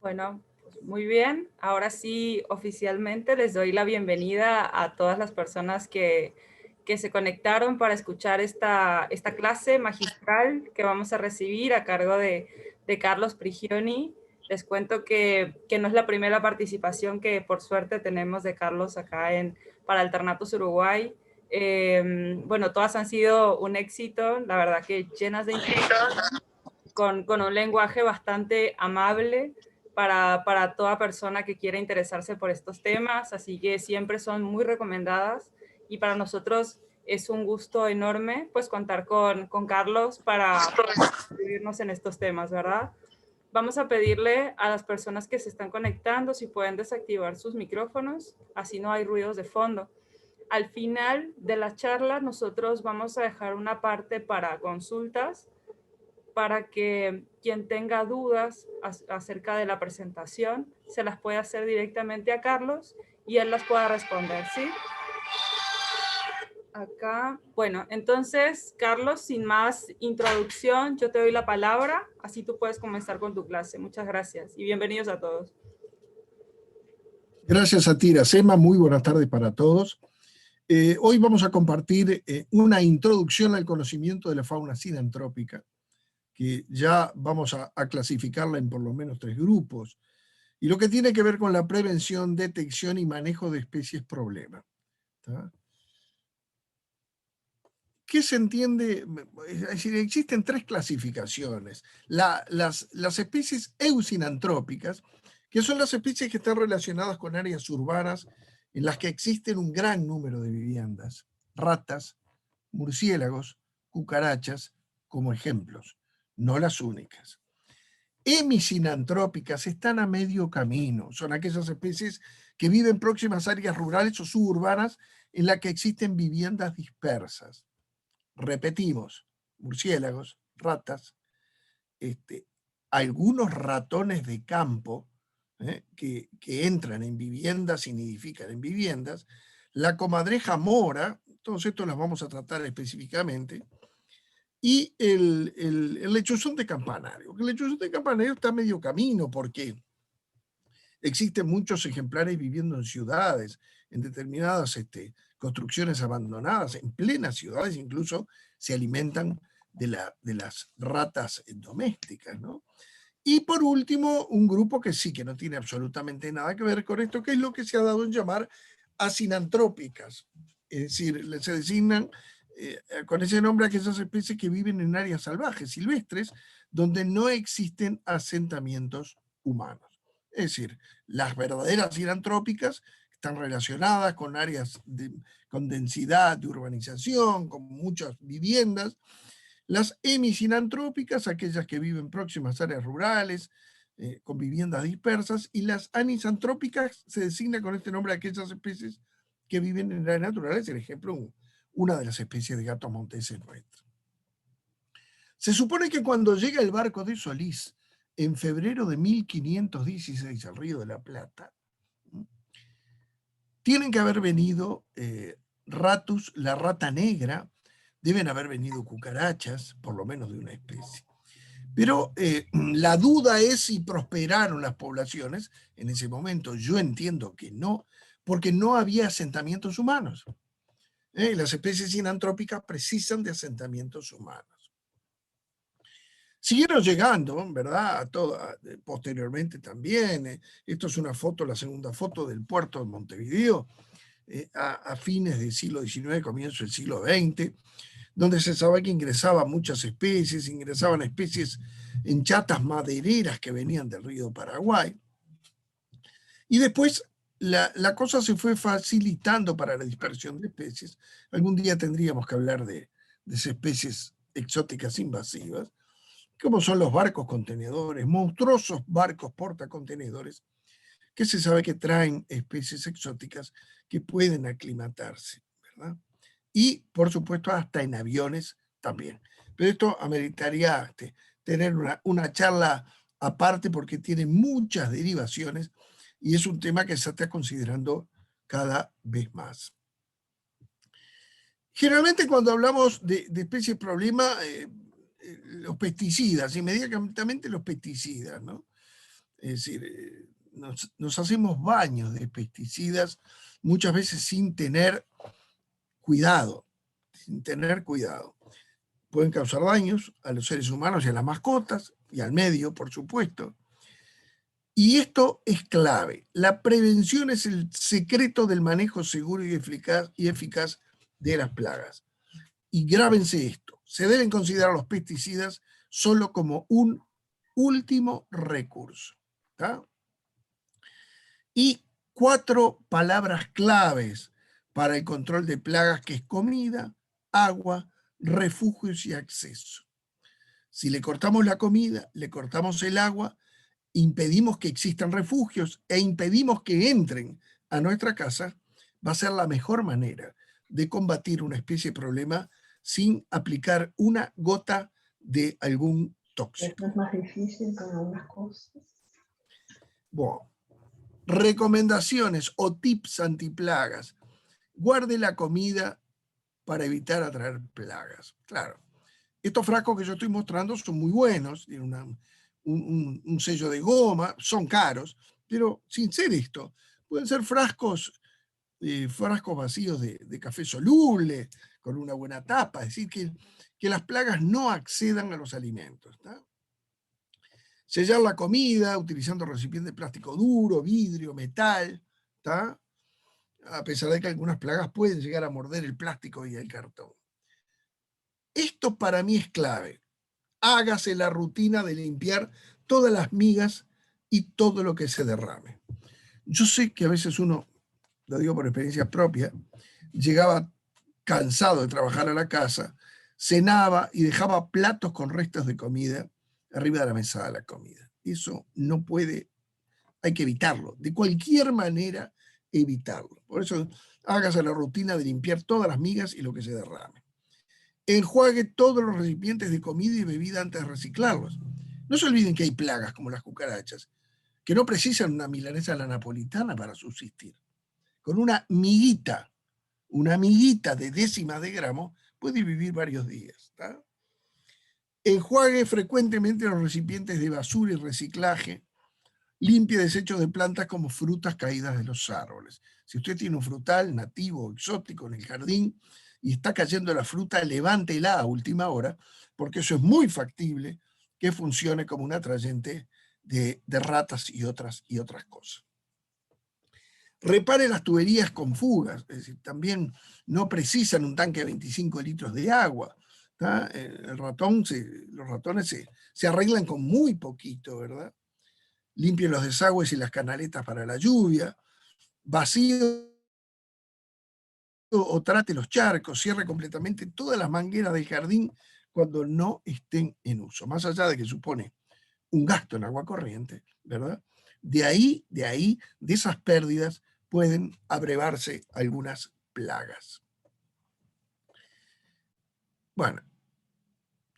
Bueno, pues muy bien. Ahora sí, oficialmente les doy la bienvenida a todas las personas que se conectaron para escuchar esta clase magistral que vamos a recibir a cargo de Carlos Prigioni. Les cuento que no es la primera participación que por suerte tenemos de Carlos acá para Alternatus Uruguay. Bueno, todas han sido un éxito, la verdad que llenas de información, con un lenguaje bastante amable para toda persona que quiera interesarse por estos temas, así que siempre son muy recomendadas y para nosotros es un gusto enorme pues contar con Carlos para inscribirnos en estos temas, ¿verdad? Vamos a pedirle a las personas que se están conectando si pueden desactivar sus micrófonos, así no hay ruidos de fondo. Al final de la charla nosotros vamos a dejar una parte para consultas, para que quien tenga dudas acerca de la presentación se las pueda hacer directamente a Carlos y él las pueda responder, ¿sí? Acá, bueno, entonces, Carlos, sin más introducción, yo te doy la palabra, así tú puedes comenzar con tu clase. Muchas gracias y bienvenidos a todos. Gracias a ti, Iracema. Muy buenas tardes para todos. Hoy vamos a compartir una introducción al conocimiento de la fauna sinantrópica, que ya vamos a clasificarla en por lo menos 3 grupos, y lo que tiene que ver con la prevención, detección y manejo de especies problema. ¿Tá? ¿Qué se entiende? Es decir, existen 3 clasificaciones. Las especies eusinantrópicas, que son las especies que están relacionadas con áreas urbanas en las que existen un gran número de viviendas, ratas, murciélagos, cucarachas, como ejemplos, no las únicas. Hemisinantrópicas están a medio camino, son aquellas especies que viven próximas a áreas rurales o suburbanas en las que existen viviendas dispersas. Repetimos, murciélagos, ratas, algunos ratones de campo que entran en viviendas y nidifican en viviendas, la comadreja mora, todos estos los vamos a tratar específicamente, y el lechuzón de campanario. El lechuzón de campanario está a medio camino porque existen muchos ejemplares viviendo en ciudades, en determinadas construcciones abandonadas, en plenas ciudades incluso se alimentan de las ratas domésticas, ¿no? Y por último, un grupo que sí, que no tiene absolutamente nada que ver con esto, que es lo que se ha dado en llamar asinantrópicas. Es decir, se designan con ese nombre a aquellas especies que viven en áreas salvajes, silvestres, donde no existen asentamientos humanos. Es decir, las verdaderas sinantrópicas están relacionadas con áreas con densidad de urbanización, con muchas viviendas. Las hemisinantrópicas, aquellas que viven próximas a áreas rurales, con viviendas dispersas, y las anisantrópicas se designa con este nombre a aquellas especies que viven en áreas naturales, por ejemplo, una de las especies de gatos monteses nuestros. Se supone que cuando llega el barco de Solís, en febrero de 1516 al Río de la Plata, tienen que haber venido ratus, la rata negra, deben haber venido cucarachas, por lo menos de una especie. Pero la duda es si prosperaron las poblaciones en ese momento. Yo entiendo que no, porque no había asentamientos humanos. Las especies sinantrópicas precisan de asentamientos humanos. Siguieron llegando, ¿verdad? Posteriormente también. Esto es una foto, la segunda foto del puerto de Montevideo, a fines del siglo XIX, comienzo del siglo XX, donde se sabe que ingresaban muchas especies, ingresaban especies en chatas madereras que venían del río Paraguay. Y después la cosa se fue facilitando para la dispersión de especies. Algún día tendríamos que hablar de esas especies exóticas invasivas, como son los barcos contenedores, monstruosos barcos portacontenedores, que se sabe que traen especies exóticas que pueden aclimatarse, ¿verdad? Y, por supuesto, hasta en aviones también. Pero esto ameritaría tener una charla aparte porque tiene muchas derivaciones y es un tema que se está considerando cada vez más. Generalmente cuando hablamos de especies problema, los pesticidas, inmediatamente los pesticidas, ¿no? Es decir, nos hacemos baños de pesticidas muchas veces sin tener cuidado, Pueden causar daños a los seres humanos y a las mascotas y al medio, por supuesto. Y esto es clave. La prevención es el secreto del manejo seguro y eficaz de las plagas. Y grábense esto, se deben considerar los pesticidas solo como un último recurso. ¿Tá? Y 4 palabras claves para el control de plagas, que es comida, agua, refugios y acceso. Si le cortamos la comida, le cortamos el agua, impedimos que existan refugios e impedimos que entren a nuestra casa, va a ser la mejor manera de combatir una especie de problema sin aplicar una gota de algún tóxico. Esto es más difícil con algunas cosas. Bueno, recomendaciones o tips antiplagas. Guarde la comida para evitar atraer plagas. Claro, estos frascos que yo estoy mostrando son muy buenos, tienen un sello de goma, son caros, pero sin ser esto, pueden ser frascos vacíos de café soluble, con una buena tapa, es decir, que las plagas no accedan a los alimentos. ¿Tá? Sellar la comida utilizando recipientes de plástico duro, vidrio, metal, ¿tá? A pesar de que algunas plagas pueden llegar a morder el plástico y el cartón. Esto para mí es clave. Hágase la rutina de limpiar todas las migas y todo lo que se derrame. Yo sé que a veces uno, lo digo por experiencia propia, llegaba cansado de trabajar a la casa, cenaba y dejaba platos con restos de comida arriba de la mesa de la comida. Eso no puede, hay que evitarlo. De cualquier manera, evitarlo. Por eso hágase la rutina de limpiar todas las migas y lo que se derrame. Enjuague todos los recipientes de comida y bebida antes de reciclarlos. No se olviden que hay plagas como las cucarachas, que no precisan una milanesa a la napolitana para subsistir. Con una miguita de décimas de gramo, puede vivir varios días. ¿Tá? Enjuague frecuentemente los recipientes de basura y reciclaje. Limpie desechos de plantas como frutas caídas de los árboles. Si usted tiene un frutal nativo o exótico en el jardín y está cayendo la fruta, levántela a última hora, porque eso es muy factible que funcione como un atrayente de ratas y otras cosas. Repare las tuberías con fugas, es decir, también no precisan un tanque de 25 litros de agua. Los ratones se arreglan con muy poquito, ¿verdad? Limpie los desagües y las canaletas para la lluvia, vacíe o trate los charcos, cierre completamente todas las mangueras del jardín cuando no estén en uso, más allá de que supone un gasto en agua corriente, ¿verdad? De esas pérdidas pueden abrevarse algunas plagas. Bueno,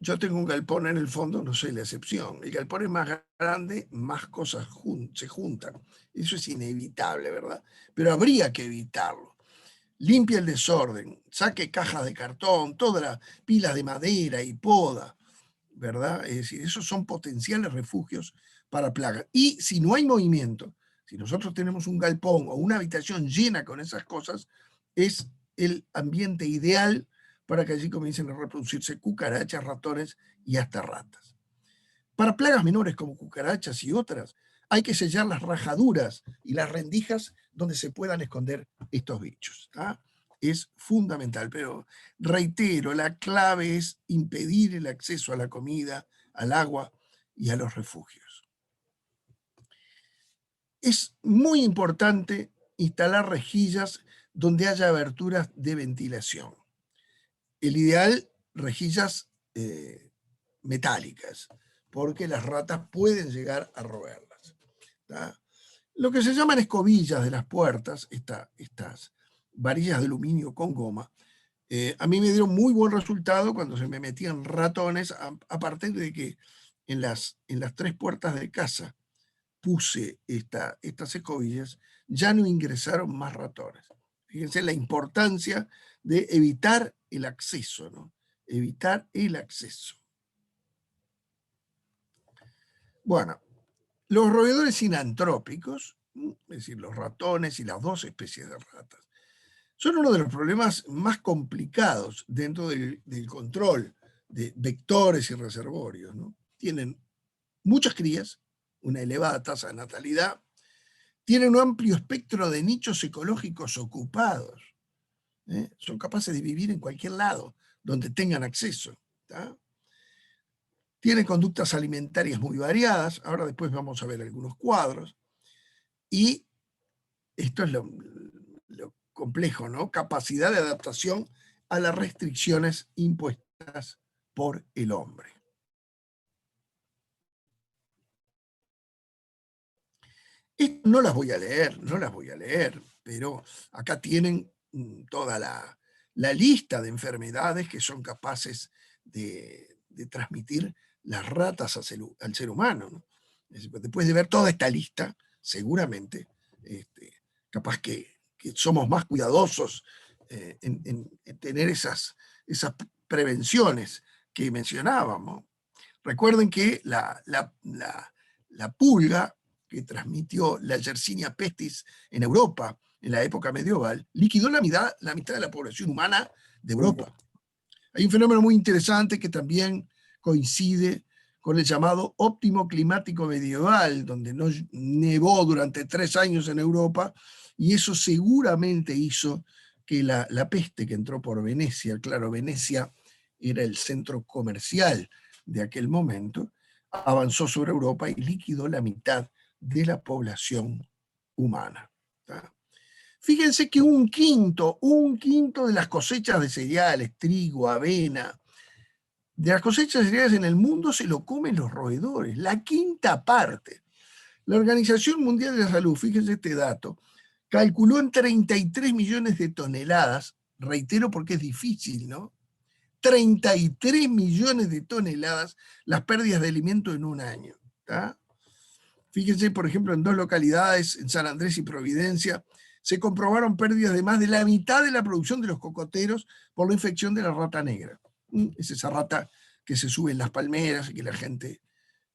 yo tengo un galpón en el fondo, no soy la excepción. El galpón es más grande, más cosas se juntan. Eso es inevitable, ¿verdad? Pero habría que evitarlo. Limpie el desorden, saque cajas de cartón, todas las pilas de madera y poda, ¿verdad? Es decir, esos son potenciales refugios para plagas. Y si no hay movimiento, si nosotros tenemos un galpón o una habitación llena con esas cosas, es el ambiente ideal para que allí comiencen a reproducirse cucarachas, ratones y hasta ratas. Para plagas menores como cucarachas y otras, hay que sellar las rajaduras y las rendijas donde se puedan esconder estos bichos. ¿Tá? Es fundamental, pero reitero, la clave es impedir el acceso a la comida, al agua y a los refugios. Es muy importante instalar rejillas donde haya aberturas de ventilación. El ideal, rejillas metálicas, porque las ratas pueden llegar a roerlas. ¿Tá? Lo que se llaman escobillas de las puertas, estas varillas de aluminio con goma, a mí me dieron muy buen resultado cuando se me metían ratones, a partir de que en las 3 puertas de casa puse estas escobillas, ya no ingresaron más ratones. Fíjense la importancia de evitar el acceso, ¿no? Evitar el acceso. Bueno, Los roedores sinantrópicos, es decir, los ratones y las dos especies de ratas, son uno de los problemas más complicados dentro del control de vectores y reservorios, ¿no? Tienen muchas crías, una elevada tasa de natalidad, tienen un amplio espectro de nichos ecológicos ocupados, ¿eh? Son capaces de vivir en cualquier lado donde tengan acceso, ¿tá? Tienen conductas alimentarias muy variadas, ahora después vamos a ver algunos cuadros, y esto es lo complejo, ¿no? Capacidad de adaptación a las restricciones impuestas por el hombre. Esto no las voy a leer, pero acá tienen toda la lista de enfermedades que son capaces de transmitir las ratas al ser humano, ¿no? Después de ver toda esta lista, seguramente, capaz que somos más cuidadosos en tener esas prevenciones que mencionábamos. Recuerden que la pulga que transmitió la Yersinia pestis en Europa en la época medieval, liquidó la mitad de la población humana de Europa. Hay un fenómeno muy interesante que también coincide con el llamado óptimo climático medieval, donde no nevó durante 3 años en Europa, y eso seguramente hizo que la peste que entró por Venecia, claro, Venecia era el centro comercial de aquel momento, avanzó sobre Europa y liquidó la mitad de la población humana, ¿tá? Fíjense que un quinto de las cosechas de cereales, trigo, avena, de las cosechas de cereales en el mundo se lo comen los roedores, la quinta parte. La Organización Mundial de la Salud, fíjense este dato, calculó en 33 millones de toneladas, reitero porque es difícil, ¿no? 33 millones de toneladas las pérdidas de alimento en un año, ¿tá? Fíjense, por ejemplo, en 2 localidades, en San Andrés y Providencia, se comprobaron pérdidas de más de la mitad de la producción de los cocoteros por la infección de la rata negra. Es esa rata que se sube en las palmeras y que la gente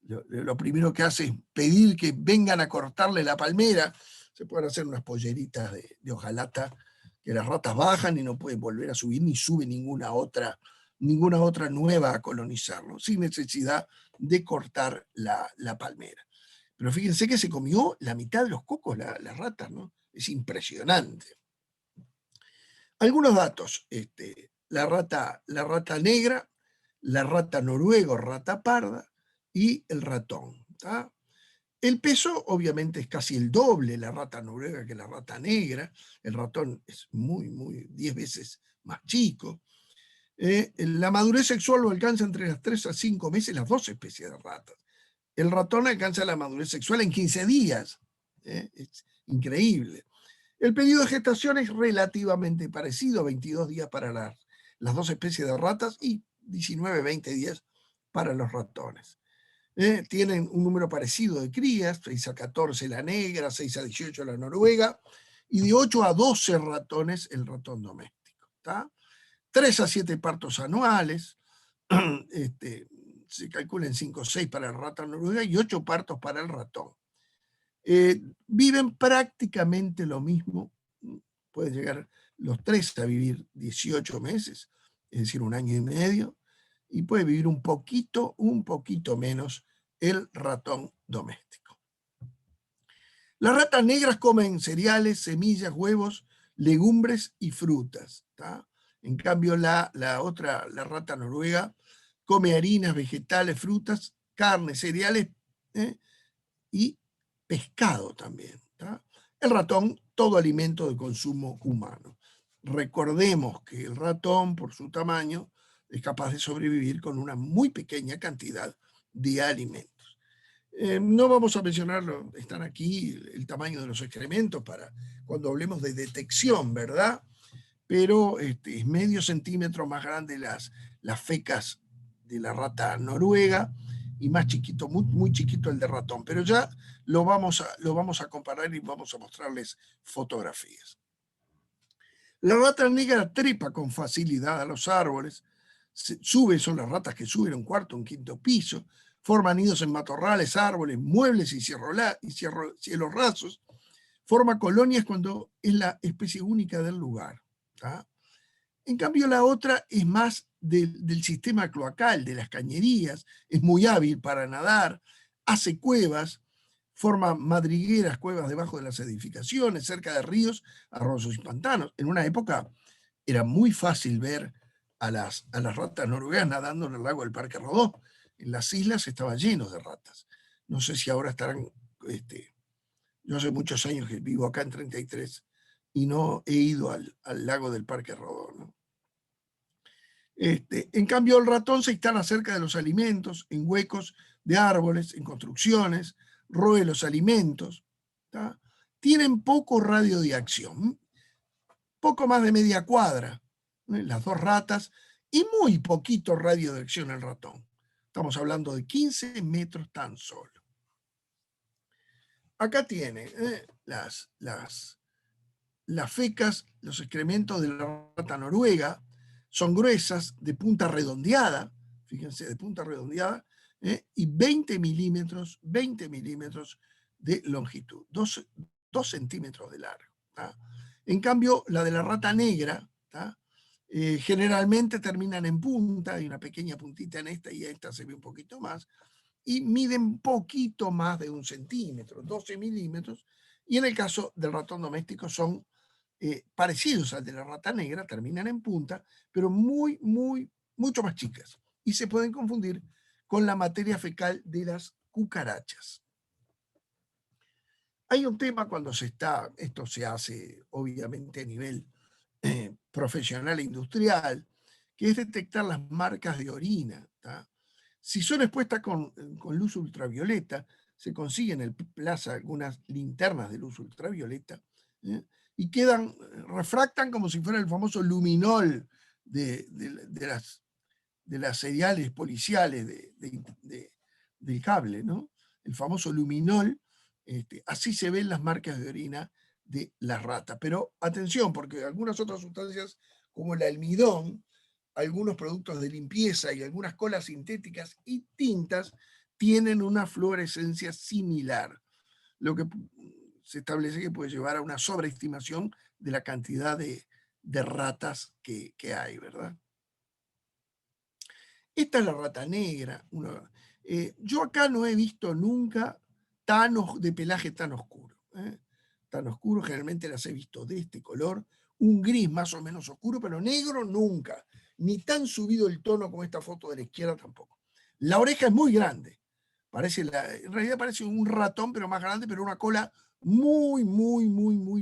lo primero que hace es pedir que vengan a cortarle la palmera. Se pueden hacer unas polleritas de hojalata que las ratas bajan y no pueden volver a subir ni sube ninguna otra nueva a colonizarlo, sin necesidad de cortar la palmera. Pero fíjense que se comió la mitad de los cocos las ratas, ¿no? Es impresionante. Algunos datos, la rata negra, la rata noruega o rata parda y el ratón, ¿tá? El peso obviamente es casi el doble la rata noruega que la rata negra, el ratón es muy 10 veces más chico. La madurez sexual lo alcanza entre las 3 a 5 meses las 2 especies de ratas. El ratón alcanza la madurez sexual en 15 días. Es increíble. El periodo de gestación es relativamente parecido, 22 días para las 2 especies de ratas y 19-20 días para los ratones. Tienen un número parecido de crías, 6 a 14 la negra, 6 a 18 la noruega, y de 8 a 12 ratones el ratón doméstico, ¿tá? 3 a 7 partos anuales, se calculan 5 o 6 para la rata noruega y 8 partos para el ratón. Viven prácticamente lo mismo, pueden llegar los 3 a vivir 18 meses, es decir, 1 año y medio, y puede vivir un poquito menos el ratón doméstico. Las ratas negras comen cereales, semillas, huevos, legumbres y frutas, ¿tá? En cambio, la rata noruega, come harinas, vegetales, frutas, carne, cereales y pescado también, ¿tá? El ratón, todo alimento de consumo humano. Recordemos que el ratón, por su tamaño, es capaz de sobrevivir con una muy pequeña cantidad de alimentos. No vamos a mencionarlo, están aquí el tamaño de los excrementos para cuando hablemos de detección, ¿verdad? Pero es medio centímetro más grande las fecas de la rata noruega y más chiquito, muy chiquito el de ratón. Pero ya lo vamos a comparar y vamos a mostrarles fotografías. La rata negra trepa con facilidad a los árboles, son las ratas que suben a un cuarto, un quinto piso, forma nidos en matorrales, árboles, muebles y cielos rasos, forma colonias cuando es la especie única del lugar. ¿Tá? En cambio, la otra es más del sistema cloacal, de las cañerías, es muy hábil para nadar, hace cuevas, forma madrigueras, cuevas debajo de las edificaciones, cerca de ríos, arroyos y pantanos. En una época era muy fácil ver a las ratas noruegas nadando en el lago del Parque Rodó. En las islas estaba lleno de ratas. No sé si ahora estarán... yo hace muchos años que vivo acá en 33 y no he ido al lago del Parque Rodó, ¿no? En cambio, el ratón se instala cerca de los alimentos, en huecos de árboles, en construcciones, roe los alimentos. ¿Tá? Tienen poco radio de acción, poco más de media cuadra, las dos ratas, y muy poquito radio de acción el ratón. Estamos hablando de 15 metros tan solo. Acá tiene las fecas, los excrementos de la rata noruega, son gruesas, de punta redondeada, fíjense, de punta redondeada, y 20 milímetros de longitud, 2 centímetros de largo. ¿Tá? En cambio, la de la rata negra, ¿tá? Generalmente terminan en punta, hay una pequeña puntita en esta y esta se ve un poquito más, y miden poquito más de 1 centímetro, 12 milímetros, y en el caso del ratón doméstico son parecidos al de la rata negra, terminan en punta, pero mucho más chicas, y se pueden confundir con la materia fecal de las cucarachas. Hay un tema cuando esto se hace obviamente a nivel profesional e industrial, que es detectar las marcas de orina. ¿Tá? Si son expuestas con luz ultravioleta, se consiguen en el plaza algunas linternas de luz ultravioleta, y refractan como si fuera el famoso luminol de las seriales policiales del cable, ¿no? El famoso luminol, así se ven las marcas de orina de la rata. Pero atención, porque algunas otras sustancias, como el almidón, algunos productos de limpieza y algunas colas sintéticas y tintas tienen una fluorescencia similar, lo que se establece que puede llevar a una sobreestimación de la cantidad de ratas que hay, ¿verdad? Esta es la rata negra. Yo acá no he visto nunca de pelaje tan oscuro. Tan oscuro, generalmente las he visto de este color, un gris más o menos oscuro, pero negro nunca, ni tan subido el tono como esta foto de la izquierda tampoco. La oreja es muy grande, en realidad parece un ratón, pero más grande, pero una cola muy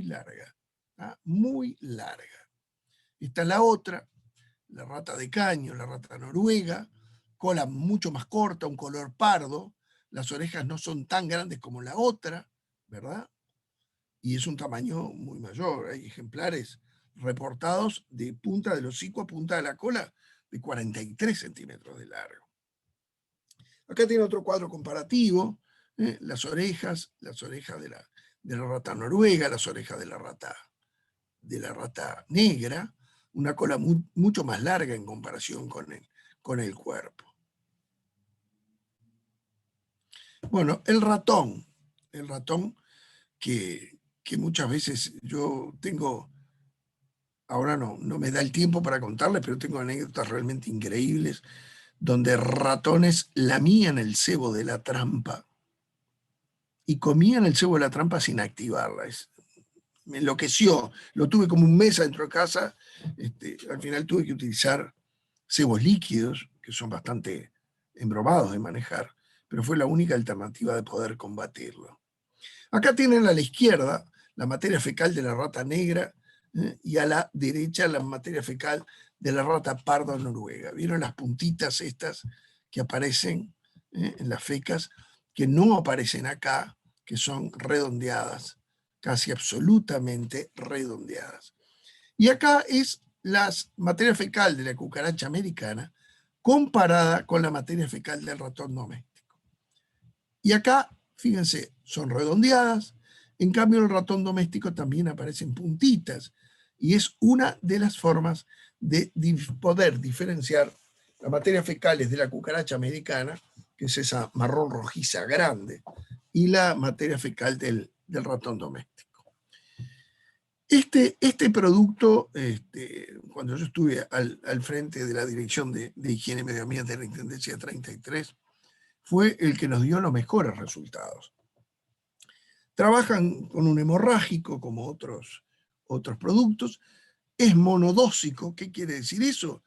larga, ¿ah? Muy larga. Esta es la otra, la rata de caño, la rata noruega, cola mucho más corta, un color pardo, las orejas no son tan grandes como la otra, ¿verdad? Y es un tamaño muy mayor. Hay ejemplares reportados de punta del hocico a punta de la cola de 43 centímetros de largo. Acá tiene otro cuadro comparativo, las orejas de la rata noruega, las orejas de la rata negra, una cola mucho más larga en comparación con el cuerpo. Bueno, el ratón que muchas veces yo tengo, ahora no me da el tiempo para contarles, pero tengo anécdotas realmente increíbles, donde ratones lamían el cebo de la trampa y comían el cebo de la trampa sin activarla. Me enloqueció, lo tuve como un mes dentro de casa, al final tuve que utilizar cebos líquidos, que son bastante embromados de manejar, pero fue la única alternativa de poder combatirlo. Acá tienen a la izquierda la materia fecal de la rata negra, y a la derecha la materia fecal de la rata parda noruega. ¿Vieron las puntitas estas que aparecen en las fecas, que no aparecen acá, que son redondeadas, casi absolutamente redondeadas? Y acá es la materia fecal de la cucaracha americana comparada con la materia fecal del ratón doméstico. Y acá, fíjense, son redondeadas, en cambio en el ratón doméstico también aparecen puntitas, y es una de las formas de poder diferenciar las materias fecales de la cucaracha americana, que es esa marrón rojiza grande, y la materia fecal del ratón doméstico. Este producto, cuando yo estuve al frente de la Dirección de Higiene y Medio Ambiente de la Intendencia 33, fue el que nos dio los mejores resultados. Trabajan con un hemorrágico como otros productos, es monodósico. ¿Qué quiere decir eso?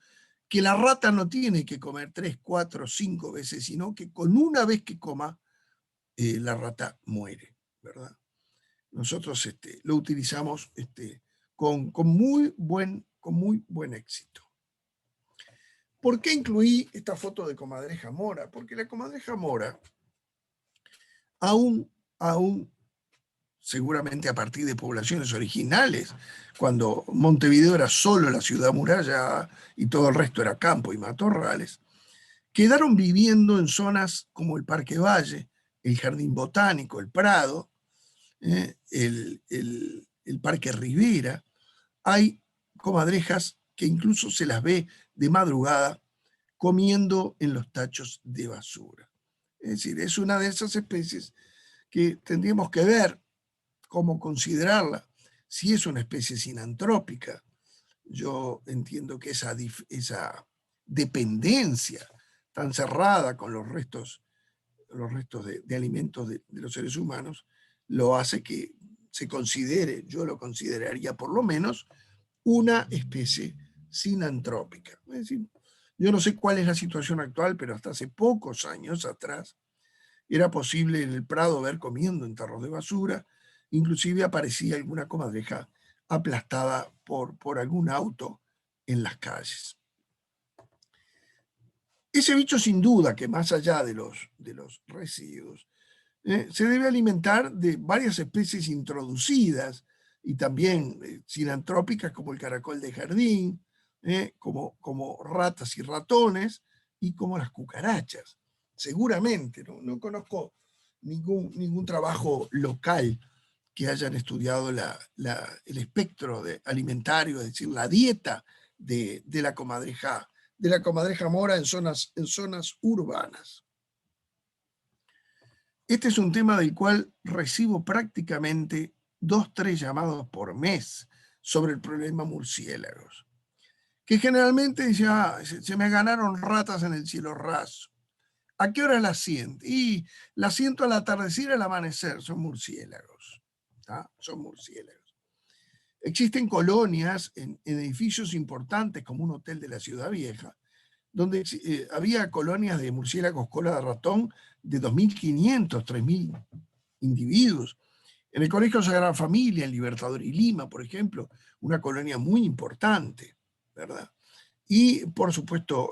Que la rata no tiene que comer 3, 4, 5 veces, sino que con una vez que coma, la rata muere, ¿verdad? Nosotros lo utilizamos con muy buen éxito. ¿Por qué incluí esta foto de Comadreja Mora? Porque la Comadreja Mora, aún seguramente a partir de poblaciones originales, cuando Montevideo era solo la ciudad murallada y todo el resto era campo y matorrales, quedaron viviendo en zonas como el Parque Valle, el Jardín Botánico, el Prado, el Parque Rivera. Hay comadrejas que incluso se las ve de madrugada comiendo en los tachos de basura. Es decir, es una de esas especies que tendríamos que ver cómo considerarla, si es una especie sinantrópica. Yo entiendo que esa dependencia tan cerrada con los restos de alimentos de los seres humanos, lo hace que se considere, yo lo consideraría por lo menos, una especie sinantrópica. Es decir, yo no sé cuál es la situación actual, pero hasta hace pocos años atrás era posible en el Prado ver comiendo en tarros de basura, inclusive aparecía alguna comadreja aplastada por algún auto en las calles. Ese bicho, sin duda, que más allá de los residuos, se debe alimentar de varias especies introducidas y también sinantrópicas, como el caracol de jardín, como ratas y ratones, y como las cucarachas. Seguramente, no conozco ningún trabajo local que hayan estudiado el espectro alimentario, es decir, la dieta de la comadreja mora en zonas urbanas. Este es un tema del cual recibo prácticamente 2, 3 llamados por mes sobre el problema murciélagos, que generalmente dice, se me ganaron ratas en el cielo raso. ¿A qué hora las siento? Y las siento al atardecer y al amanecer. Son murciélagos. ¿tá? Son murciélagos. Existen colonias en edificios importantes como un hotel de la Ciudad Vieja, donde había colonias de murciélagos cola de ratón de 2.500, 3.000 individuos. En el Colegio Sagrada Familia, en Libertador y Lima, por ejemplo, una colonia muy importante, ¿verdad? Y, por supuesto,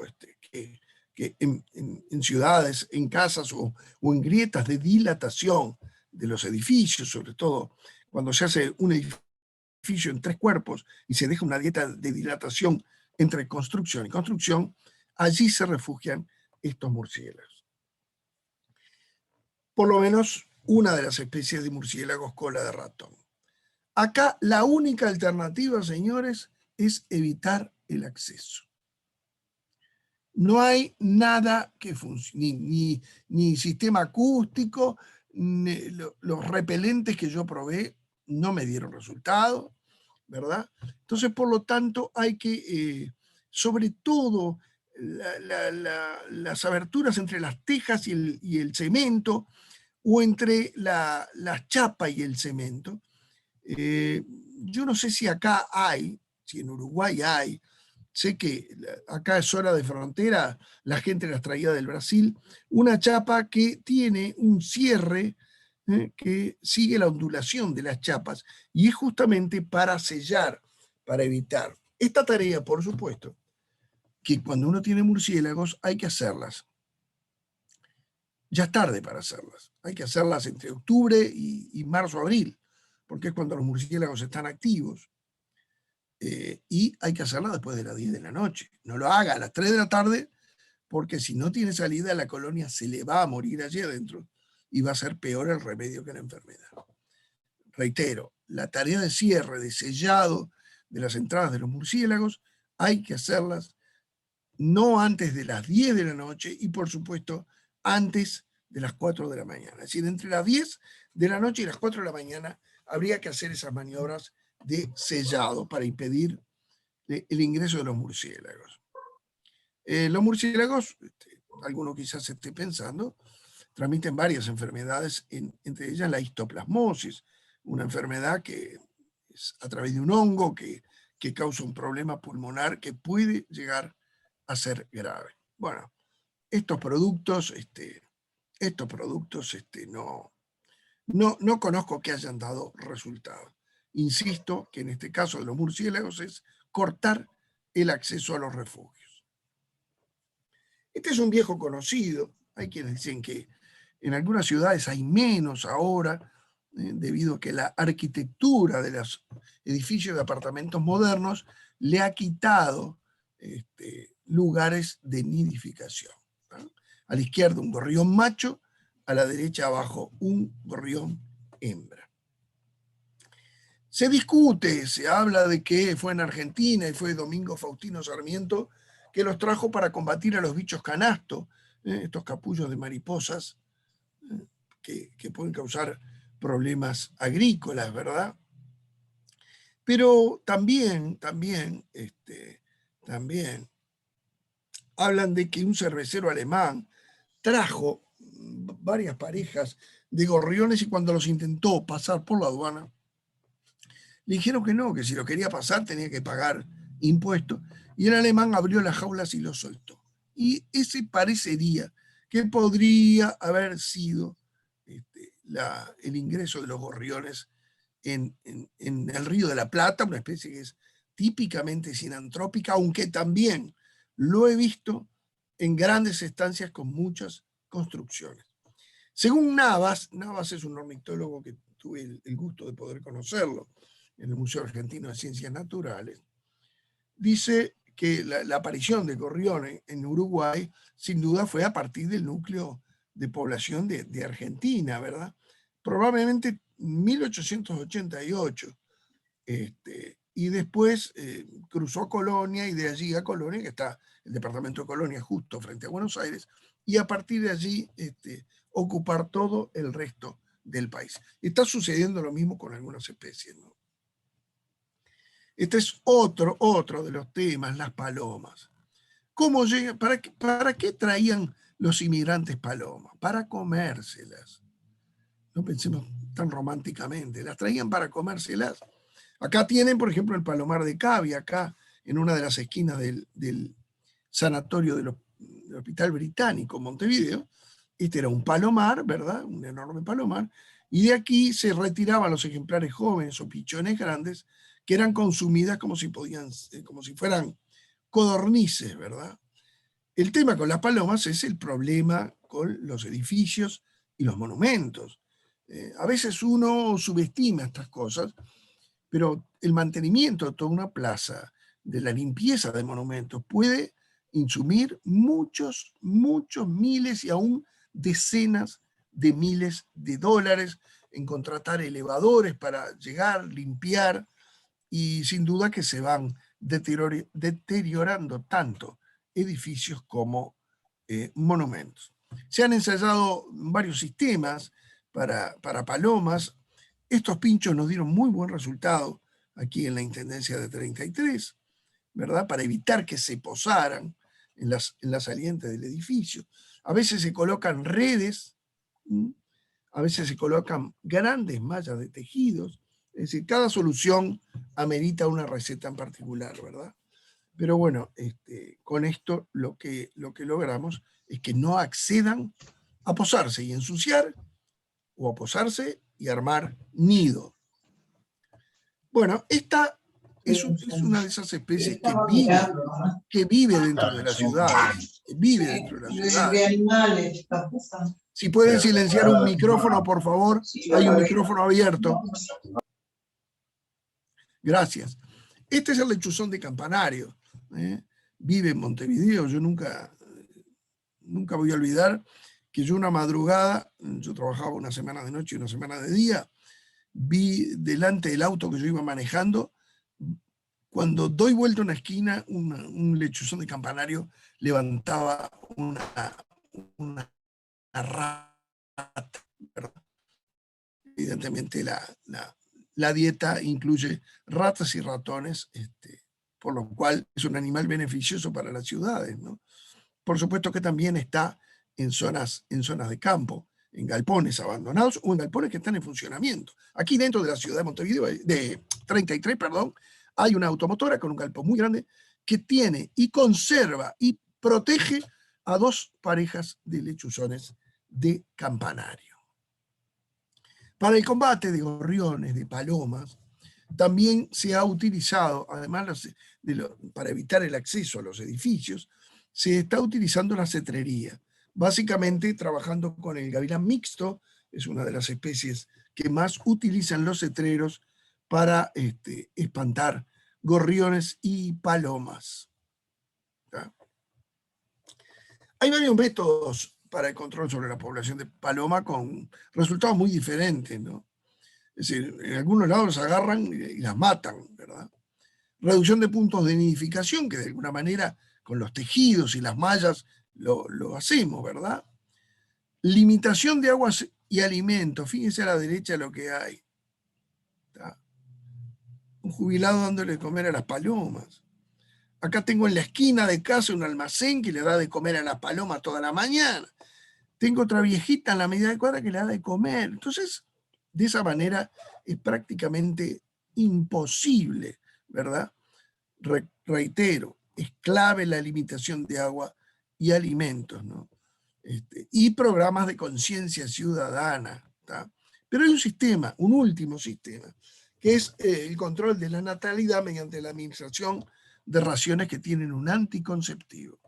que en ciudades, en casas o en grietas de dilatación de los edificios, sobre todo cuando se hace un edificio en 3 cuerpos y se deja una dieta de dilatación entre construcción y construcción, allí se refugian estos murciélagos. Por lo menos una de las especies de murciélagos cola de ratón. Acá la única alternativa, señores, es evitar el acceso. No hay nada que funcione, ni sistema acústico, ni los repelentes que yo probé no me dieron resultado, ¿verdad? Entonces, por lo tanto, hay que, sobre todo, las aberturas entre las tejas y el cemento, o entre la chapa y el cemento. Yo no sé si acá hay, si en Uruguay hay, sé que acá es zona de frontera, la gente las traía del Brasil, una chapa que tiene un cierre que sigue la ondulación de las chapas y es justamente para sellar, para evitar. Esta tarea, por supuesto, que cuando uno tiene murciélagos hay que hacerlas. Ya es tarde para hacerlas. Hay que hacerlas entre octubre y marzo, abril, porque es cuando los murciélagos están activos. Y hay que hacerla después de las 10 de la noche. No lo haga a las 3 de la tarde, porque si no tiene salida, la colonia se le va a morir allí adentro y va a ser peor el remedio que la enfermedad. Reitero, la tarea de cierre, de sellado de las entradas de los murciélagos, hay que hacerlas no antes de las 10 de la noche y, por supuesto, antes de las 4 de la mañana. Es decir, entre las 10 de la noche y las 4 de la mañana habría que hacer esas maniobras de sellado para impedir el ingreso de los murciélagos. Los murciélagos, alguno quizás esté pensando, transmiten varias enfermedades, entre ellas la histoplasmosis, una enfermedad que es a través de un hongo que causa un problema pulmonar que puede llegar a ser grave. Bueno, estos productos no conozco que hayan dado resultado. Insisto que en este caso de los murciélagos es cortar el acceso a los refugios. Este es un viejo conocido. Hay quienes dicen que en algunas ciudades hay menos ahora, debido a que la arquitectura de los edificios de apartamentos modernos le ha quitado lugares de nidificación, ¿no? A la izquierda un gorrión macho, a la derecha abajo un gorrión hembra. Se discute, se habla de que fue en Argentina y fue Domingo Faustino Sarmiento que los trajo para combatir a los bichos canasto, estos capullos de mariposas que pueden causar problemas agrícolas, ¿verdad? Pero también hablan de que un cervecero alemán trajo varias parejas de gorriones y cuando los intentó pasar por la aduana, le dijeron que no, que si lo quería pasar tenía que pagar impuestos. Y el alemán abrió las jaulas y los soltó. Y ese parecería que podría haber sido el ingreso de los gorriones en el Río de la Plata, una especie que es típicamente sinantrópica, aunque también lo he visto en grandes estancias con muchas construcciones. Según Navas es un ornitólogo que tuve el gusto de poder conocerlo en el Museo Argentino de Ciencias Naturales, dice que la aparición de gorriones en Uruguay sin duda fue a partir del núcleo de población de Argentina, ¿verdad? Probablemente 1888, y después cruzó Colonia y de allí a Colonia, que está el departamento de Colonia justo frente a Buenos Aires, y a partir de allí ocupar todo el resto del país. Está sucediendo lo mismo con algunas especies, ¿no? Este es otro de los temas, las palomas. ¿Cómo llega? ¿Para qué traían los inmigrantes palomas? Para comérselas. No pensemos tan románticamente, las traían para comérselas. Acá tienen, por ejemplo, el palomar de Cavia, acá en una de las esquinas del sanatorio del Hospital Británico, Montevideo. Este era un palomar, ¿verdad? Un enorme palomar. Y de aquí se retiraban los ejemplares jóvenes o pichones grandes que eran consumidas como si fueran codornices, ¿verdad? El tema con las palomas es el problema con los edificios y los monumentos. A veces uno subestima estas cosas, pero el mantenimiento de toda una plaza, de la limpieza de monumentos, puede insumir muchos miles y aún decenas de miles de dólares en contratar elevadores para llegar, limpiar, y sin duda que se van deteriorando tanto edificios como monumentos. Se han ensayado varios sistemas para palomas. Estos pinchos nos dieron muy buen resultado aquí en la Intendencia de 33, ¿verdad? Para evitar que se posaran en la saliente del edificio. A veces se colocan redes, a veces se colocan grandes mallas de tejidos. Es decir, cada solución amerita una receta en particular, ¿verdad? Pero bueno, con esto lo que logramos es que no accedan a posarse y ensuciar, o a posarse y armar nido. Bueno, esta es una de esas especies que vive dentro de las ciudades. Si pueden silenciar un micrófono, por favor, hay un micrófono abierto. Gracias. Este es el lechuzón de Campanario. Vive en Montevideo. Yo nunca voy a olvidar que yo una madrugada, yo trabajaba una semana de noche y una semana de día, vi delante del auto que yo iba manejando, cuando doy vuelta a una esquina, un lechuzón de Campanario levantaba una rata, ¿verdad? Evidentemente la dieta incluye ratas y ratones, por lo cual es un animal beneficioso para las ciudades, ¿no? Por supuesto que también está en zonas de campo, en galpones abandonados o en galpones que están en funcionamiento. Aquí dentro de la ciudad de Montevideo, de 33, perdón, hay una automotora con un galpón muy grande que tiene y conserva y protege a 2 parejas de lechuzones de campanario. Para el combate de gorriones, de palomas, también se ha utilizado, además para evitar el acceso a los edificios, se está utilizando la cetrería, básicamente trabajando con el gavilán mixto, es una de las especies que más utilizan los cetreros para espantar gorriones y palomas. ¿Tá? Hay varios métodos para el control sobre la población de paloma con resultados muy diferentes, ¿no? Es decir, en algunos lados las agarran y las matan, ¿verdad? Reducción de puntos de nidificación, que de alguna manera con los tejidos y las mallas lo hacemos, ¿verdad? Limitación de aguas y alimentos. Fíjense a la derecha lo que hay. ¿Tá? Un jubilado dándole de comer a las palomas. Acá tengo en la esquina de casa un almacén que le da de comer a las palomas toda la mañana. Tengo otra viejita en la media de cuadra que le da de comer. Entonces, de esa manera es prácticamente imposible, ¿verdad? Reitero, es clave la limitación de agua y alimentos, ¿no? Y programas de conciencia ciudadana, ¿tá? Pero hay un sistema, un último sistema, que es el control de la natalidad mediante la administración de raciones que tienen un anticonceptivo.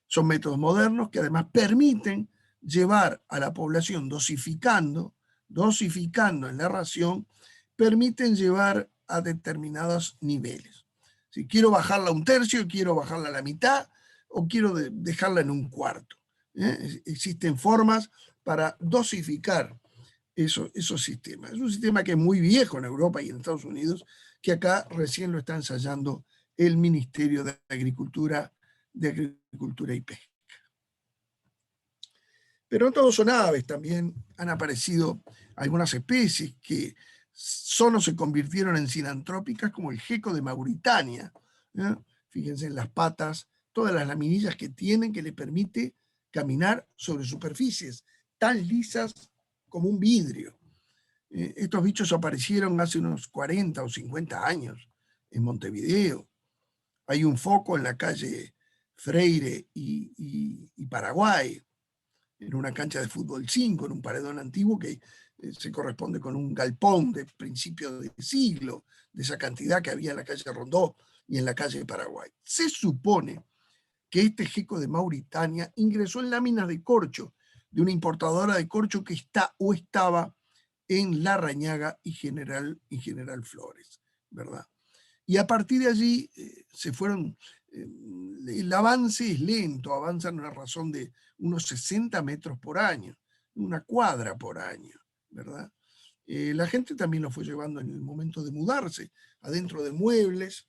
Son métodos modernos que además permiten llevar a la población dosificando en la ración, permiten llevar a determinados niveles. Si quiero bajarla a 1/3, quiero bajarla a la mitad o quiero dejarla en 1/4. Existen formas para dosificar esos sistemas. Es un sistema que es muy viejo en Europa y en Estados Unidos, que acá recién lo está ensayando el Ministerio de Agricultura y Pesca. Pero no todos son aves, también han aparecido algunas especies que solo se convirtieron en sinantrópicas, como el geco de Mauritania. Fíjense en las patas, todas las laminillas que tienen que le permite caminar sobre superficies tan lisas como un vidrio. Estos bichos aparecieron hace unos 40 o 50 años en Montevideo. Hay un foco en la calle Freire y Paraguay, en una cancha de fútbol 5, en un paredón antiguo que se corresponde con un galpón de principio de siglo, de esa cantidad que había en la calle Rondó y en la calle Paraguay. Se supone que este geco de Mauritania ingresó en láminas de corcho de una importadora de corcho que está o estaba en Larrañaga y General Flores, ¿verdad? Y a partir de allí se fueron, el avance es lento, avanzan a una razón de unos 60 metros por año, una cuadra por año, ¿verdad? La gente también lo fue llevando en el momento de mudarse, adentro de muebles,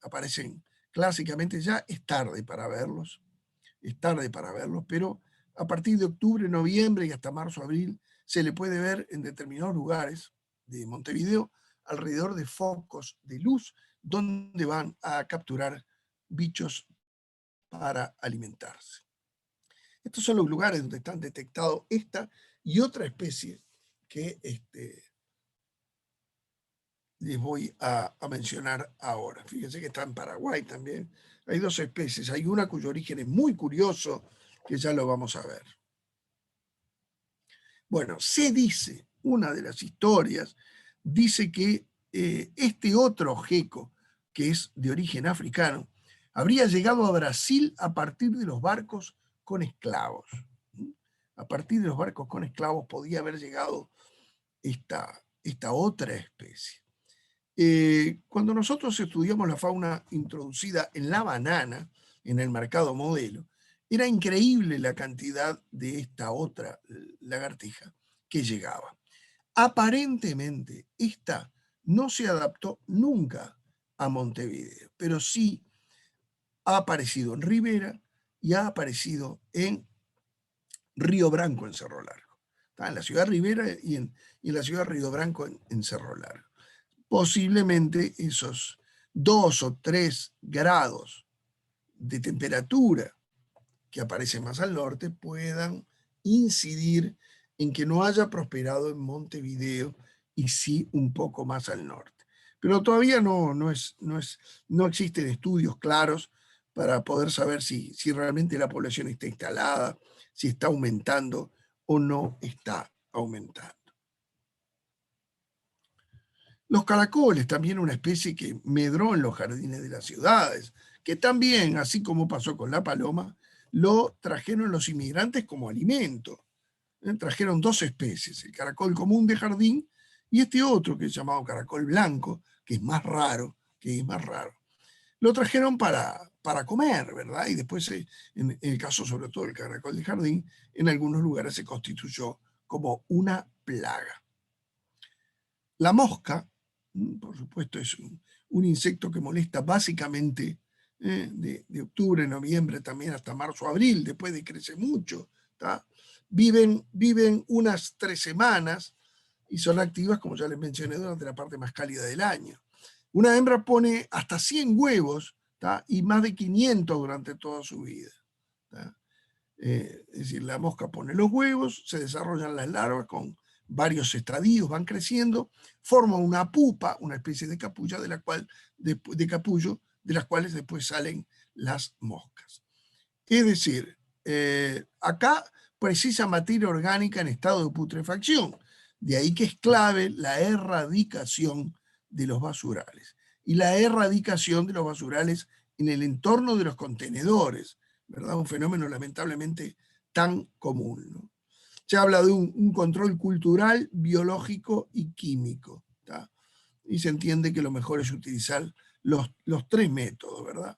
aparecen clásicamente, ya es tarde para verlos, pero a partir de octubre, noviembre y hasta marzo, abril, se le puede ver en determinados lugares de Montevideo alrededor de focos de luz donde van a capturar bichos para alimentarse. Estos son los lugares donde están detectados esta y otra especie que les voy a mencionar ahora. Fíjense que está en Paraguay también. Hay 2 especies. Hay una cuyo origen es muy curioso, que ya lo vamos a ver. Bueno, se dice, una de las historias, dice que este otro geco, que es de origen africano, habría llegado a Brasil a partir de los barcos con esclavos. A partir de los barcos con esclavos podía haber llegado esta otra especie. Cuando nosotros estudiamos la fauna introducida en la banana, en el mercado modelo, era increíble la cantidad de esta otra lagartija que llegaba. Aparentemente, esta no se adaptó nunca a Montevideo, pero sí ha aparecido en Rivera y ha aparecido en Río Branco en Cerro Largo. ¿Tá? En la ciudad de Rivera y en la ciudad de Río Branco en Cerro Largo. Posiblemente esos 2 o 3 grados de temperatura que aparecen más al norte puedan incidir en que no haya prosperado en Montevideo y sí un poco más al norte. Pero todavía no existen estudios claros para poder saber si realmente la población está instalada, si está aumentando o no está aumentando. Los caracoles, también una especie que medró en los jardines de las ciudades, que también, así como pasó con la paloma, lo trajeron los inmigrantes como alimento. Trajeron 2 especies, el caracol común de jardín y este otro que es llamado caracol blanco, que es más raro, Lo trajeron para comer, ¿verdad? Y después, en el caso sobre todo del caracol de jardín, en algunos lugares se constituyó como una plaga. La mosca, por supuesto, es un insecto que molesta básicamente de octubre, noviembre, también hasta marzo, abril, después decrece mucho. ¿Tá? Viven unas 3 semanas y son activas, como ya les mencioné, durante la parte más cálida del año. Una hembra pone hasta 100 huevos, ¿tá? Y más de 500 durante toda su vida. ¿Tá? Es decir, la mosca pone los huevos, se desarrollan las larvas con varios estadios, van creciendo, forman una pupa, una especie de capulla de las cuales después salen las moscas. Es decir, acá precisa materia orgánica en estado de putrefacción, de ahí que es clave la erradicación de los basurales. Y la erradicación de los basurales en el entorno de los contenedores, ¿verdad? Un fenómeno lamentablemente tan común, ¿no? Se habla de un control cultural, biológico y químico, ¿tá? Y se entiende que lo mejor es utilizar los 3 métodos, ¿verdad?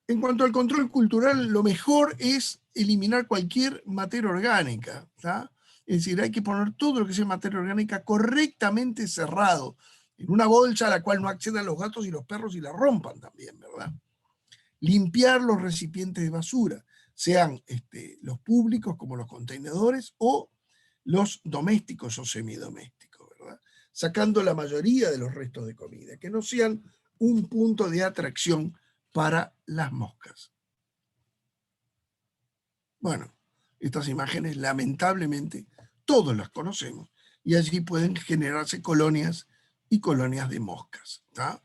En cuanto al control cultural, lo mejor es eliminar cualquier materia orgánica, ¿tá? Es decir, hay que poner todo lo que sea materia orgánica correctamente cerrado, en una bolsa a la cual no accedan los gatos y los perros y la rompan también, ¿verdad? Limpiar los recipientes de basura, sean los públicos como los contenedores o los domésticos o semidomésticos, ¿verdad? Sacando la mayoría de los restos de comida, que no sean un punto de atracción para las moscas. Bueno, estas imágenes lamentablemente todos las conocemos y allí pueden generarse colonias y colonias de moscas, ¿tá?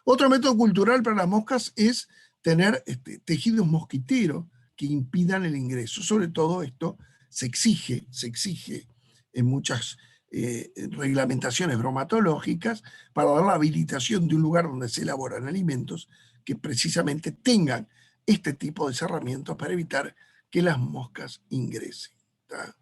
Otro método cultural para las moscas es tener tejidos mosquiteros que impidan el ingreso. Sobre todo esto se exige en muchas reglamentaciones bromatológicas para dar la habilitación de un lugar donde se elaboran alimentos que precisamente tengan este tipo de cerramientos para evitar que las moscas ingresen, ¿tá?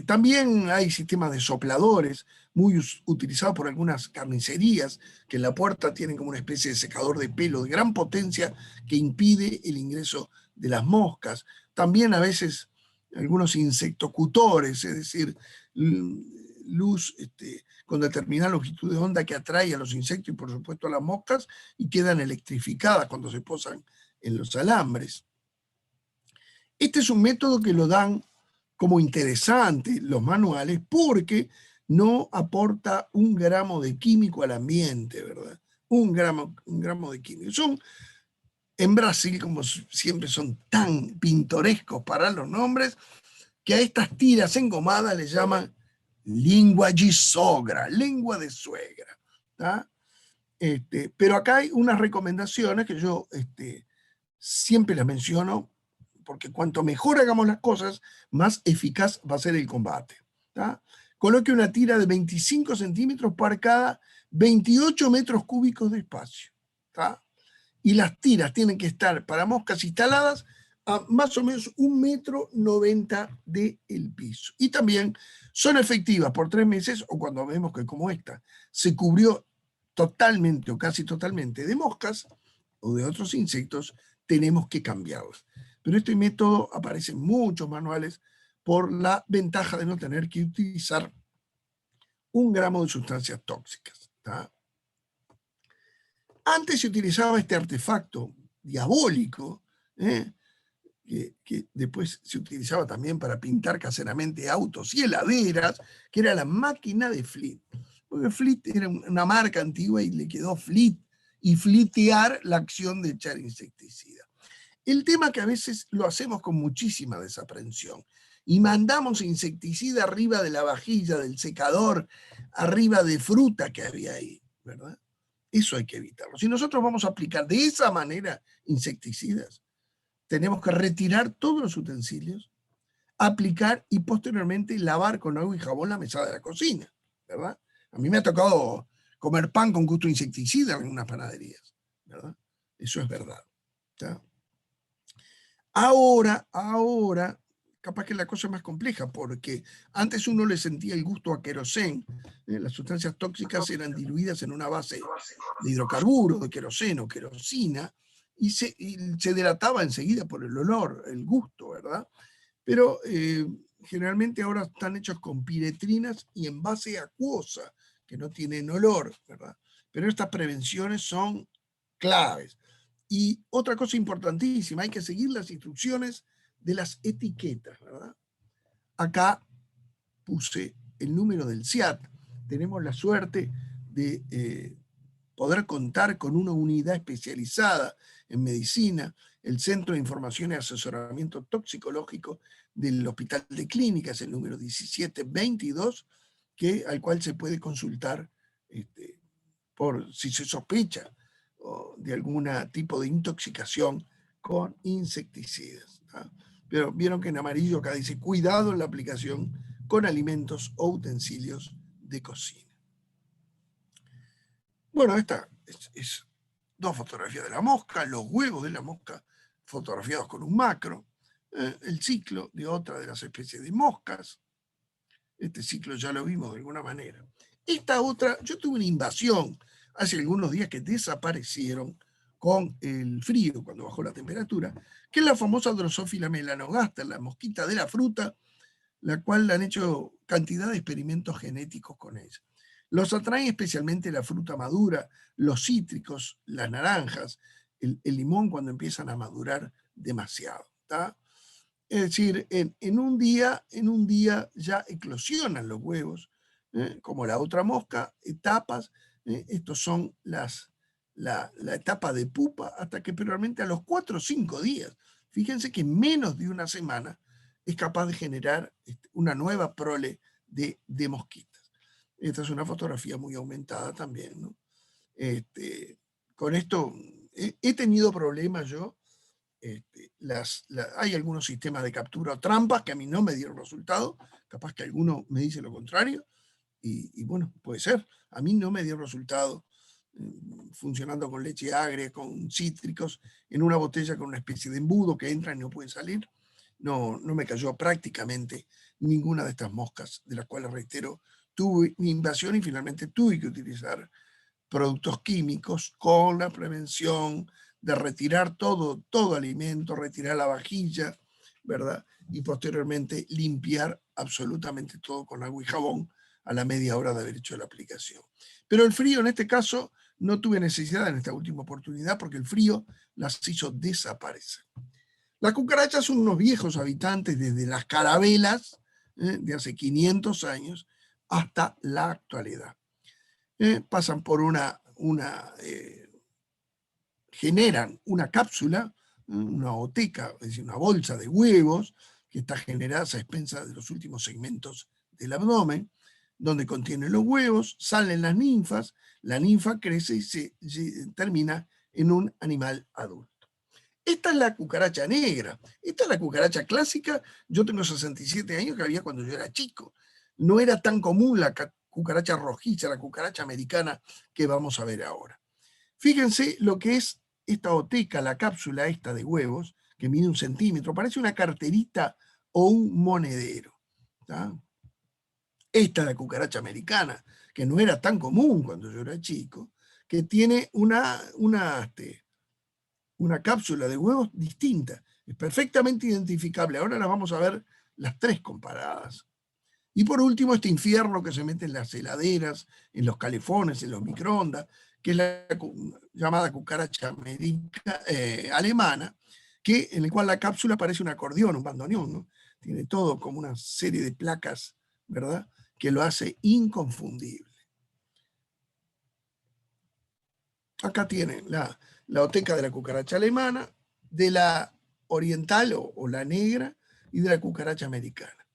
También hay sistemas de sopladores muy utilizados por algunas carnicerías que en la puerta tienen como una especie de secador de pelo de gran potencia que impide el ingreso de las moscas. También a veces algunos insectocutores, es decir, luz con determinada longitud de onda que atrae a los insectos y por supuesto a las moscas y quedan electrificadas cuando se posan en los alambres. Este es un método que lo dan como interesante los manuales porque no aporta 1 gramo de químico al ambiente, ¿verdad? Un gramo de químico. En Brasil, como siempre son tan pintorescos para los nombres, que a estas tiras engomadas les llaman lengua de sogra, lengua de suegra, ¿tá? Pero acá hay unas recomendaciones que yo siempre las menciono, porque cuanto mejor hagamos las cosas, más eficaz va a ser el combate, ¿tá? Coloque una tira de 25 centímetros por cada 28 metros cúbicos de espacio, ¿tá? Y las tiras tienen que estar para moscas instaladas a más o menos 1,90 m del piso. Y también son efectivas por 3 meses o cuando vemos que como esta se cubrió totalmente o casi totalmente de moscas o de otros insectos, tenemos que cambiarlas. Pero este método aparece en muchos manuales por la ventaja de no tener que utilizar 1 gramo de sustancias tóxicas, ¿tá? Antes se utilizaba este artefacto diabólico que después se utilizaba también para pintar caseramente autos y heladeras, que era la máquina de Fleet. Porque Fleet era una marca antigua y le quedó Fleet, y flitear la acción de echar insecticida. El tema que a veces lo hacemos con muchísima desaprensión y mandamos insecticida arriba de la vajilla, del secador, arriba de fruta que había ahí, ¿verdad? Eso hay que evitarlo. Si nosotros vamos a aplicar de esa manera insecticidas, tenemos que retirar todos los utensilios, aplicar y posteriormente lavar con agua y jabón la mesada de la cocina, ¿verdad? A mí me ha tocado comer pan con gusto insecticida en unas panaderías, ¿verdad? Eso es verdad. ¿Está? Ahora, capaz que la cosa es más compleja, porque antes uno le sentía el gusto a queroseno. Las sustancias tóxicas eran diluidas en una base de hidrocarburos, de queroseno, querosina, y se delataba enseguida por el olor, el gusto, ¿verdad? Pero generalmente ahora están hechos con piretrinas y en base acuosa, que no tienen olor, ¿verdad? Pero estas prevenciones son claves. Y otra cosa importantísima, hay que seguir las instrucciones de las etiquetas, ¿verdad? Acá puse el número del CIAT. Tenemos la suerte de poder contar con una unidad especializada en medicina, el Centro de Información y Asesoramiento Toxicológico del Hospital de Clínicas, el número 1722, al cual se puede consultar por si se sospecha de algún tipo de intoxicación con insecticidas. ¿tá? Pero vieron que en amarillo acá dice cuidado en la aplicación con alimentos o utensilios de cocina. Bueno, esta es dos fotografías de la mosca, los huevos de la mosca fotografiados con un macro, el ciclo de otra de las especies de moscas. Este ciclo ya lo vimos de alguna manera. Esta otra, yo tuve una invasión hace algunos días que desaparecieron con el frío, cuando bajó la temperatura, que es la famosa Drosophila melanogaster, la mosquita de la fruta, la cual han hecho cantidad de experimentos genéticos con ella. Los atraen especialmente la fruta madura, los cítricos, las naranjas, el limón cuando empiezan a madurar demasiado. ¿tá? Es decir, en un día ya eclosionan los huevos, como la otra mosca, etapas. Estos son la etapa de pupa, hasta que probablemente a los 4 o 5 días, fíjense que en menos de una semana es capaz de generar una nueva prole de mosquitas. Esta es una fotografía muy aumentada también, ¿no? Con esto he tenido problemas yo. Hay algunos sistemas de captura o trampas que a mí no me dieron resultado, capaz que alguno me dice lo contrario, y bueno, puede ser. A mí no me dio resultado funcionando con leche agria, con cítricos, en una botella con una especie de embudo que entran y no pueden salir. No me cayó prácticamente ninguna de estas moscas, de las cuales, reitero, tuve mi invasión y finalmente tuve que utilizar productos químicos con la prevención de retirar todo alimento, retirar la vajilla, ¿verdad? Y posteriormente limpiar absolutamente todo con agua y jabón a la media hora de haber hecho la aplicación. Pero el frío en este caso no tuve necesidad en esta última oportunidad porque el frío las hizo desaparecer. Las cucarachas son unos viejos habitantes desde las carabelas de hace 500 años hasta la actualidad. Pasan por generan una cápsula, una oteca, es decir, una bolsa de huevos que está generada a expensas de los últimos segmentos del abdomen, donde contiene los huevos, salen las ninfas, la ninfa crece y se termina en un animal adulto. Esta es la cucaracha negra, esta es la cucaracha clásica. Yo tengo 67 años, que había cuando yo era chico. No era tan común la cucaracha rojiza, la cucaracha americana que vamos a ver ahora. Fíjense lo que es esta oteca, la cápsula esta de huevos, que mide 1 centímetro, parece una carterita o un monedero. ¿tá? Esta es la cucaracha americana, que no era tan común cuando yo era chico, que tiene una cápsula de huevos distinta, es perfectamente identificable. Ahora las vamos a ver las 3 comparadas. Y por último, este infierno que se mete en las heladeras, en los calefones, en los microondas, que es la llamada cucaracha alemana, en el cual la cápsula parece un acordeón, un bandoneón, ¿no? Tiene todo como una serie de placas, ¿verdad?, que lo hace inconfundible. Acá tienen la oteca de la cucaracha alemana, de la oriental o la negra, y de la cucaracha americana.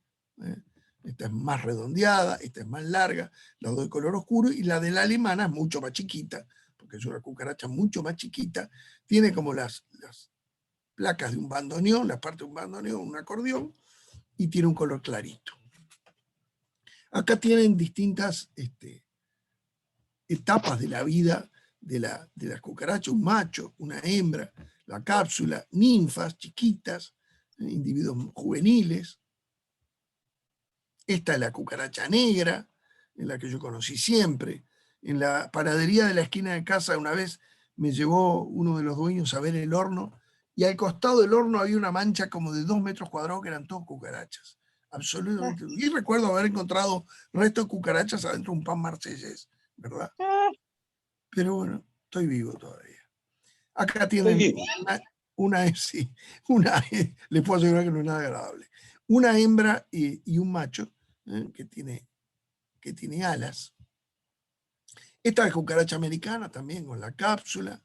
Esta es más redondeada, esta es más larga, las dos de color oscuro, y la de la alemana es mucho más chiquita, porque es una cucaracha mucho más chiquita, tiene como las placas de un bandoneón, la parte de un bandoneón, un acordeón, y tiene un color clarito. Acá tienen distintas etapas de la vida de la cucaracha, un macho, una hembra, la cápsula, ninfas chiquitas, individuos juveniles. Esta es la cucaracha negra, en la que yo conocí siempre. En la panadería de la esquina de casa una vez me llevó uno de los dueños a ver el horno, y al costado del horno había una mancha como de 2 metros cuadrados que eran todas cucarachas. Absolutamente. Y recuerdo haber encontrado restos de cucarachas adentro de un pan marsellés, ¿verdad? Pero bueno, estoy vivo todavía. Acá tienen les puedo asegurar que no es nada agradable. Una hembra y un macho que tiene alas. Esta es cucaracha americana también, con la cápsula,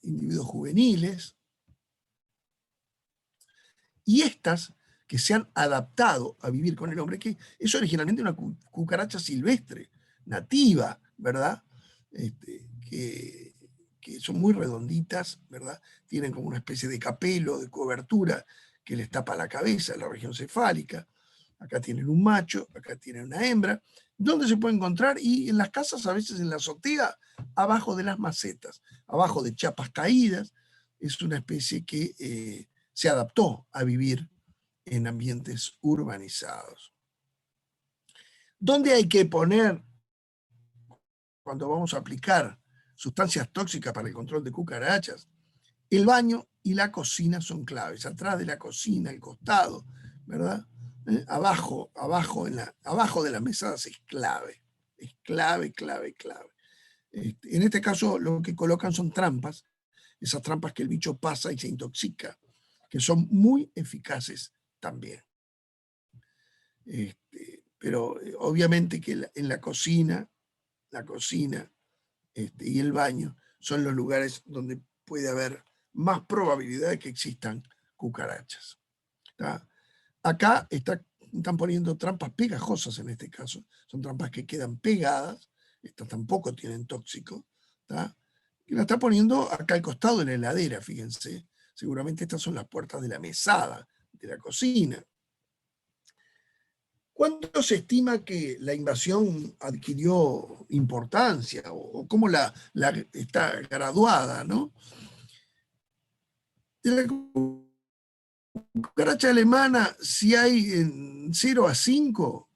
individuos juveniles. Y estas que se han adaptado a vivir con el hombre, que es originalmente una cucaracha silvestre, nativa, ¿verdad? Que son muy redonditas, ¿verdad? Tienen como una especie de capelo, de cobertura que les tapa la cabeza, la región cefálica. Acá tienen un macho, acá tienen una hembra. ¿Dónde se puede encontrar? Y en las casas, a veces en la azotea, abajo de las macetas, abajo de chapas caídas. Es una especie que se adaptó a vivir en ambientes urbanizados. ¿Dónde hay que poner, cuando vamos a aplicar sustancias tóxicas para el control de cucarachas? El baño y la cocina son claves. Atrás de la cocina, al costado, ¿verdad? Abajo de las mesadas es clave. Es clave, clave, clave. En este caso, lo que colocan son trampas, esas trampas que el bicho pasa y se intoxica, que son muy eficaces también. Pero obviamente que en la cocina y el baño son los lugares donde puede haber más probabilidad de que existan cucarachas. ¿Tá? Acá están poniendo trampas pegajosas en este caso. Son trampas que quedan pegadas. Estas tampoco tienen tóxico. ¿Tá? Y la está poniendo acá al costado de la heladera, fíjense. Seguramente estas son las puertas de la mesada, de la cocina. ¿Cuándo se estima que la invasión adquirió importancia o cómo está graduada, ¿no? De la cucaracha alemana, si hay en 0 a 5,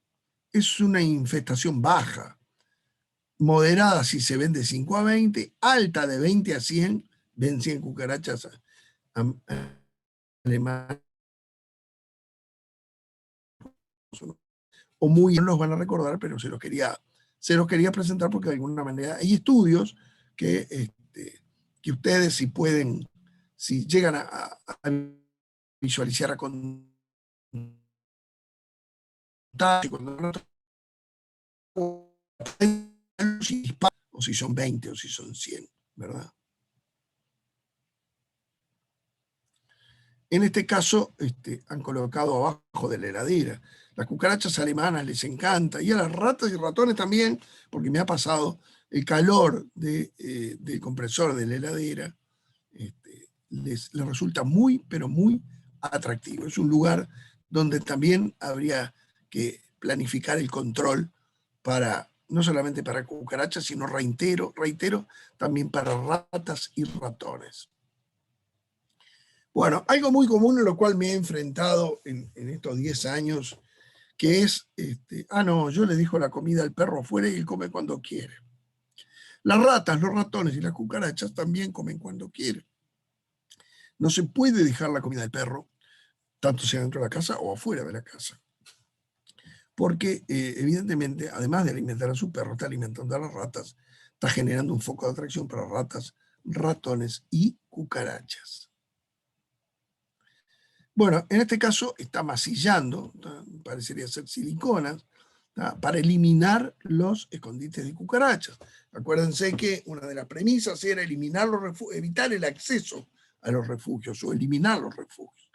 es una infestación baja. Moderada si se ven de 5 a 20, alta de 20 a 100, ven 100 cucarachas alemanas. O muy bien los van a recordar, pero se los quería presentar porque de alguna manera hay estudios que ustedes si pueden, si llegan a visualizar, a contar, o si son 20 o si son 100, ¿verdad? En este caso han colocado abajo de la heladera. Las cucarachas alemanas les encanta, y a las ratas y ratones también, porque me ha pasado el calor del compresor de la heladera, les resulta muy, pero muy atractivo. Es un lugar donde también habría que planificar el control no solamente para cucarachas, sino reitero, también para ratas y ratones. Bueno, algo muy común en lo cual me he enfrentado en estos 10 años, que es, no, yo le dejo la comida al perro afuera y él come cuando quiere. Las ratas, los ratones y las cucarachas también comen cuando quieren. No se puede dejar la comida al perro, tanto sea dentro de la casa o afuera de la casa. Porque evidentemente, además de alimentar a su perro, está alimentando a las ratas, está generando un foco de atracción para ratas, ratones y cucarachas. Bueno, en este caso está masillando, parecería ser siliconas, para eliminar los escondites de cucarachas. Acuérdense que una de las premisas era eliminar evitar el acceso a los refugios o eliminar los refugios.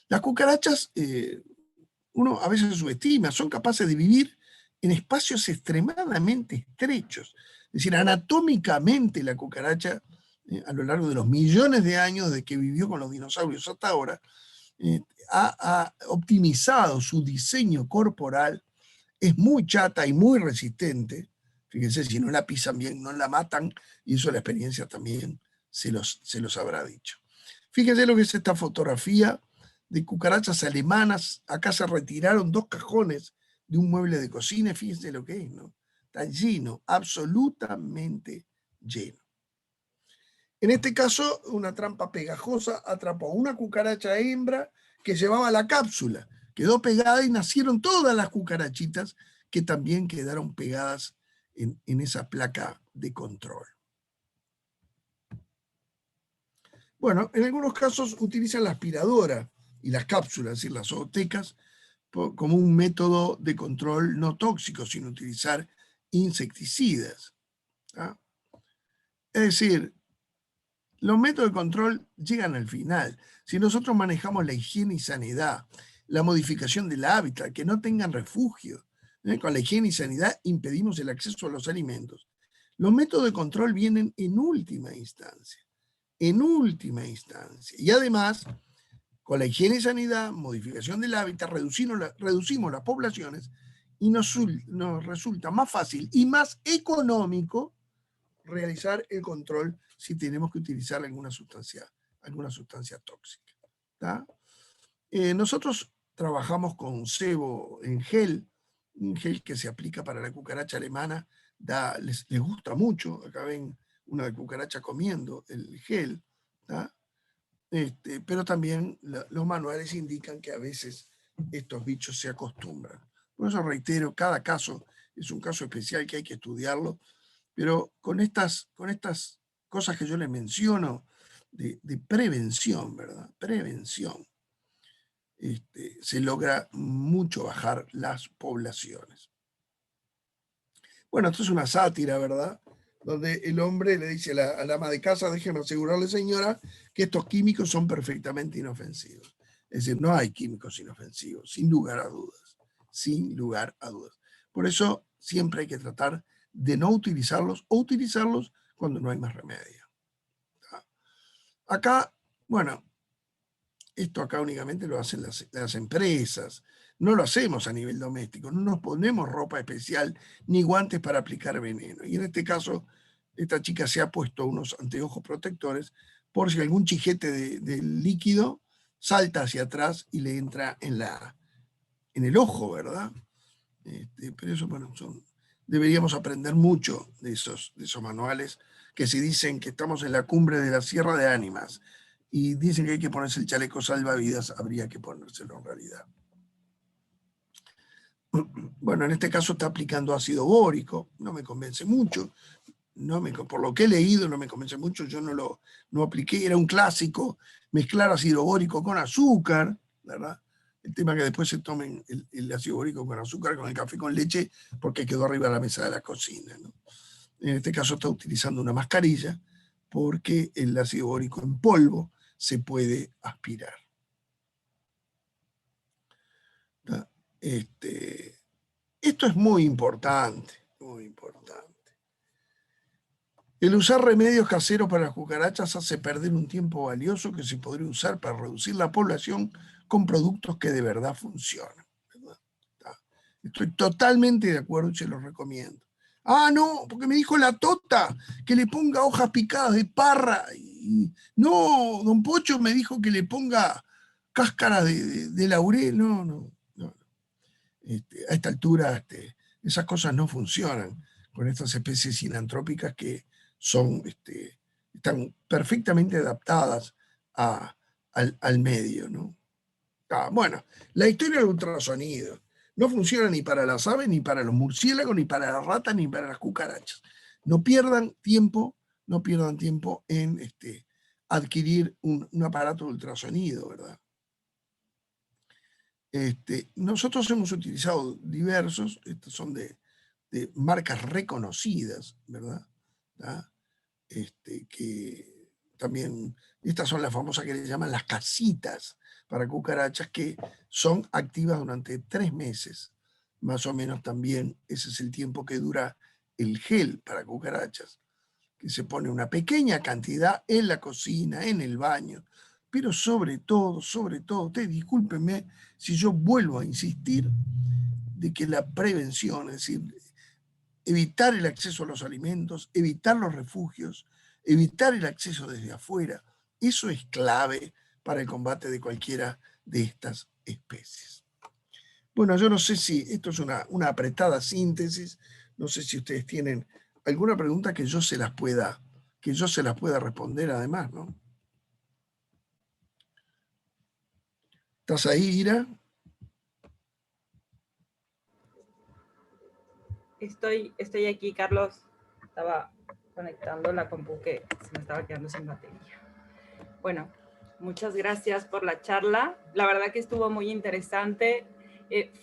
Las cucarachas, uno a veces subestima, son capaces de vivir en espacios extremadamente estrechos. Es decir, anatómicamente la cucaracha, a lo largo de los millones de años de que vivió con los dinosaurios hasta ahora, ha optimizado su diseño corporal, es muy chata y muy resistente. Fíjense, si no la pisan bien, no la matan, y eso la experiencia también se los habrá dicho. Fíjense lo que es esta fotografía de cucarachas alemanas. Acá se retiraron 2 cajones de un mueble de cocina, fíjense lo que es, ¿no? Está lleno, absolutamente lleno. En este caso, una trampa pegajosa atrapó a una cucaracha hembra que llevaba la cápsula. Quedó pegada y nacieron todas las cucarachitas que también quedaron pegadas en esa placa de control. Bueno, en algunos casos utilizan la aspiradora y las cápsulas, es decir, las zootecas, como un método de control no tóxico, sin utilizar insecticidas. ¿Ah? Es decir, los métodos de control llegan al final. Si nosotros manejamos la higiene y sanidad, la modificación del hábitat, que no tengan refugio, con la higiene y sanidad impedimos el acceso a los alimentos. Los métodos de control vienen en última instancia. En última instancia. Y además, con la higiene y sanidad, modificación del hábitat, reducimos las poblaciones y nos resulta más fácil y más económico realizar el control si tenemos que utilizar alguna sustancia tóxica. Nosotros trabajamos con sebo en gel, un gel que se aplica para la cucaracha alemana, les gusta mucho. Acá ven una de cucaracha comiendo el gel, pero también los manuales indican que a veces estos bichos se acostumbran. Por eso reitero, cada caso es un caso especial que hay que estudiarlo, pero con estas cosas que yo les menciono de prevención, ¿verdad? Prevención. Se logra mucho bajar las poblaciones. Bueno, esto es una sátira, ¿verdad? Donde el hombre le dice a la ama de casa: déjeme asegurarle, señora, que estos químicos son perfectamente inofensivos. Es decir, no hay químicos inofensivos, sin lugar a dudas. Sin lugar a dudas. Por eso siempre hay que tratar de no utilizarlos o utilizarlos cuando no hay más remedio. Acá, bueno, esto acá únicamente lo hacen las empresas, no lo hacemos a nivel doméstico, no nos ponemos ropa especial ni guantes para aplicar veneno. Y en este caso, esta chica se ha puesto unos anteojos protectores por si algún chijete de líquido salta hacia atrás y le entra en el ojo, ¿verdad? Pero eso, bueno, deberíamos aprender mucho de esos manuales que si dicen que estamos en la cumbre de la Sierra de Ánimas y dicen que hay que ponerse el chaleco salvavidas, habría que ponérselo en realidad. Bueno, en este caso está aplicando ácido bórico, no me convence mucho, por lo que he leído no me convence mucho, yo no apliqué, era un clásico, mezclar ácido bórico con azúcar, ¿verdad? El tema que después se tomen el ácido bórico con azúcar, con el café con leche, porque quedó arriba de la mesa de la cocina, ¿no? En este caso está utilizando una mascarilla, porque el ácido bórico en polvo se puede aspirar. Esto es muy importante, muy importante. El usar remedios caseros para las cucarachas hace perder un tiempo valioso que se podría usar para reducir la población con productos que de verdad funcionan, ¿verdad? Estoy totalmente de acuerdo y se los recomiendo. Ah, no, porque me dijo la Tota que le ponga hojas picadas de parra. No, don Pocho me dijo que le ponga cáscara de laurel. No. A esta altura esas cosas no funcionan con estas especies sinantrópicas que están perfectamente adaptadas al medio, ¿no? Bueno, la historia del ultrasonido no funciona ni para las aves, ni para los murciélagos, ni para las ratas, ni para las cucarachas. No pierdan tiempo en adquirir un aparato de ultrasonido, ¿verdad? Nosotros hemos utilizado diversos, estos son de marcas reconocidas, ¿verdad? ¿Ah? Que también, estas son las famosas que le llaman las casitas para cucarachas, que son activas durante 3 meses, más o menos. También ese es el tiempo que dura el gel para cucarachas, que se pone una pequeña cantidad en la cocina, en el baño, pero sobre todo, ustedes discúlpenme si yo vuelvo a insistir de que la prevención, es decir, evitar el acceso a los alimentos, evitar los refugios, evitar el acceso desde afuera, eso es clave para el combate de cualquiera de estas especies. Bueno, yo no sé si esto es una apretada síntesis, no sé si ustedes tienen alguna pregunta que yo se las pueda responder además, ¿no? ¿Estás ahí, Ira? Estoy aquí, Carlos. Estaba conectando la compu que se me estaba quedando sin batería. Bueno, muchas gracias por la charla. La verdad que estuvo muy interesante.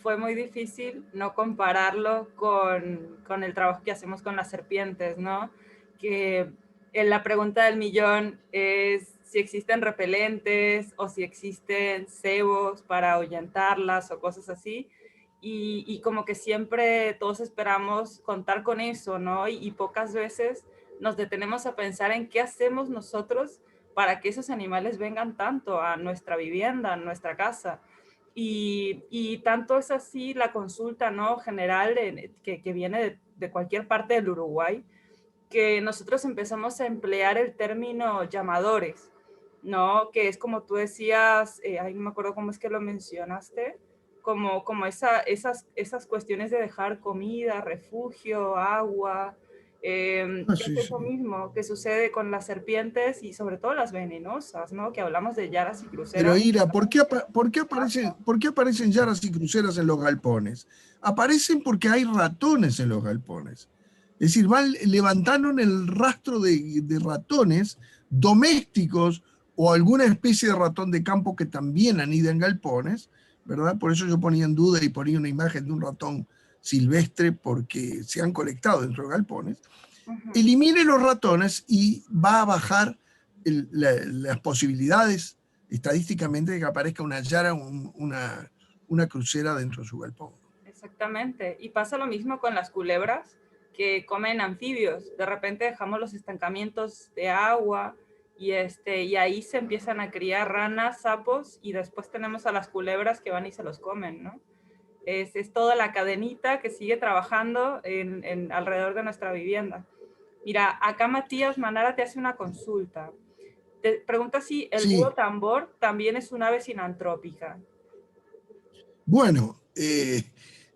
Fue muy difícil no compararlo con el trabajo que hacemos con las serpientes, ¿no? Que la pregunta del millón es si existen repelentes o si existen cebos para ahuyentarlas o cosas así. Y como que siempre todos esperamos contar con eso, ¿no? Y pocas veces nos detenemos a pensar en qué hacemos nosotros para que esos animales vengan tanto a nuestra vivienda, a nuestra casa. Y tanto es así la consulta, ¿no? General que viene de cualquier parte del Uruguay, que nosotros empezamos a emplear el término llamadores, ¿no? Que es como tú decías, ay, no me acuerdo cómo es que lo mencionaste, como esas cuestiones de dejar comida, refugio, agua, que Sí, es eso sí. mismo que sucede con las serpientes y sobre todo las venenosas, ¿no? Que hablamos de yaras y Pero cruceras. Ira, ¿por qué aparecen yaras y cruceras en los galpones? Aparecen porque hay ratones en los galpones. Es decir, levantaron el rastro de ratones domésticos o alguna especie de ratón de campo que también anida en galpones, ¿verdad? Por eso yo ponía en duda y ponía una imagen de un ratón silvestre, porque se han colectado dentro de galpones. Elimine los ratones y va a bajar las posibilidades estadísticamente de que aparezca una yara, una crucera dentro de su galpón. Exactamente. Y pasa lo mismo con las culebras que comen anfibios. De repente dejamos los estancamientos de agua y ahí se empiezan a criar ranas, sapos y después tenemos a las culebras que van y se los comen, ¿no? Es toda la cadenita que sigue trabajando alrededor de nuestra vivienda. Mira, acá Matías Manara te hace una consulta. Te pregunta si el búho Sí, tambor también es un ave sinantrópica. bueno,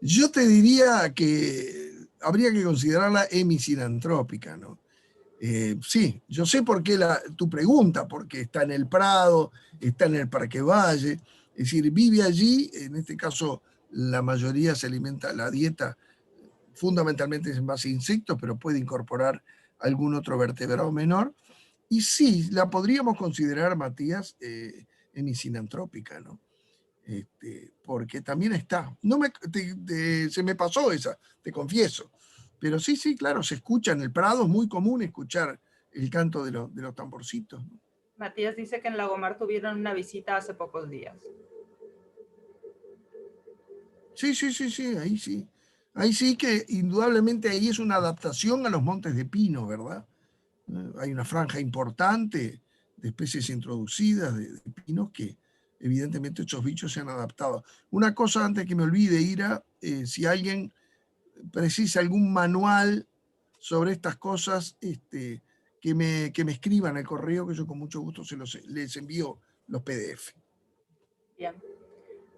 yo te diría que habría que considerarla hemisinantrópica, ¿no? Sí, yo sé por qué tu pregunta, porque está en el Prado, está en el Parque Valle, es decir, vive allí, en este caso la mayoría se alimenta, la dieta fundamentalmente es en base a insectos, pero puede incorporar algún otro vertebrado menor. Y sí, la podríamos considerar, Matías, hemisinantrópica, ¿no? Porque también está. No se me pasó esa, te confieso. Pero sí, sí, claro, se escucha en el Prado, es muy común escuchar el canto de los tamborcitos, ¿no? Matías dice que en Lagomar tuvieron una visita hace pocos días. Sí, sí, sí, sí, ahí sí. Ahí sí que indudablemente ahí es una adaptación a los montes de pino, ¿verdad? Hay una franja importante de especies introducidas de pinos que evidentemente estos bichos se han adaptado. Una cosa antes que me olvide, Ira, si alguien precisa algún manual sobre estas cosas, que me escriban el correo, que yo con mucho gusto les envío los PDF. Bien.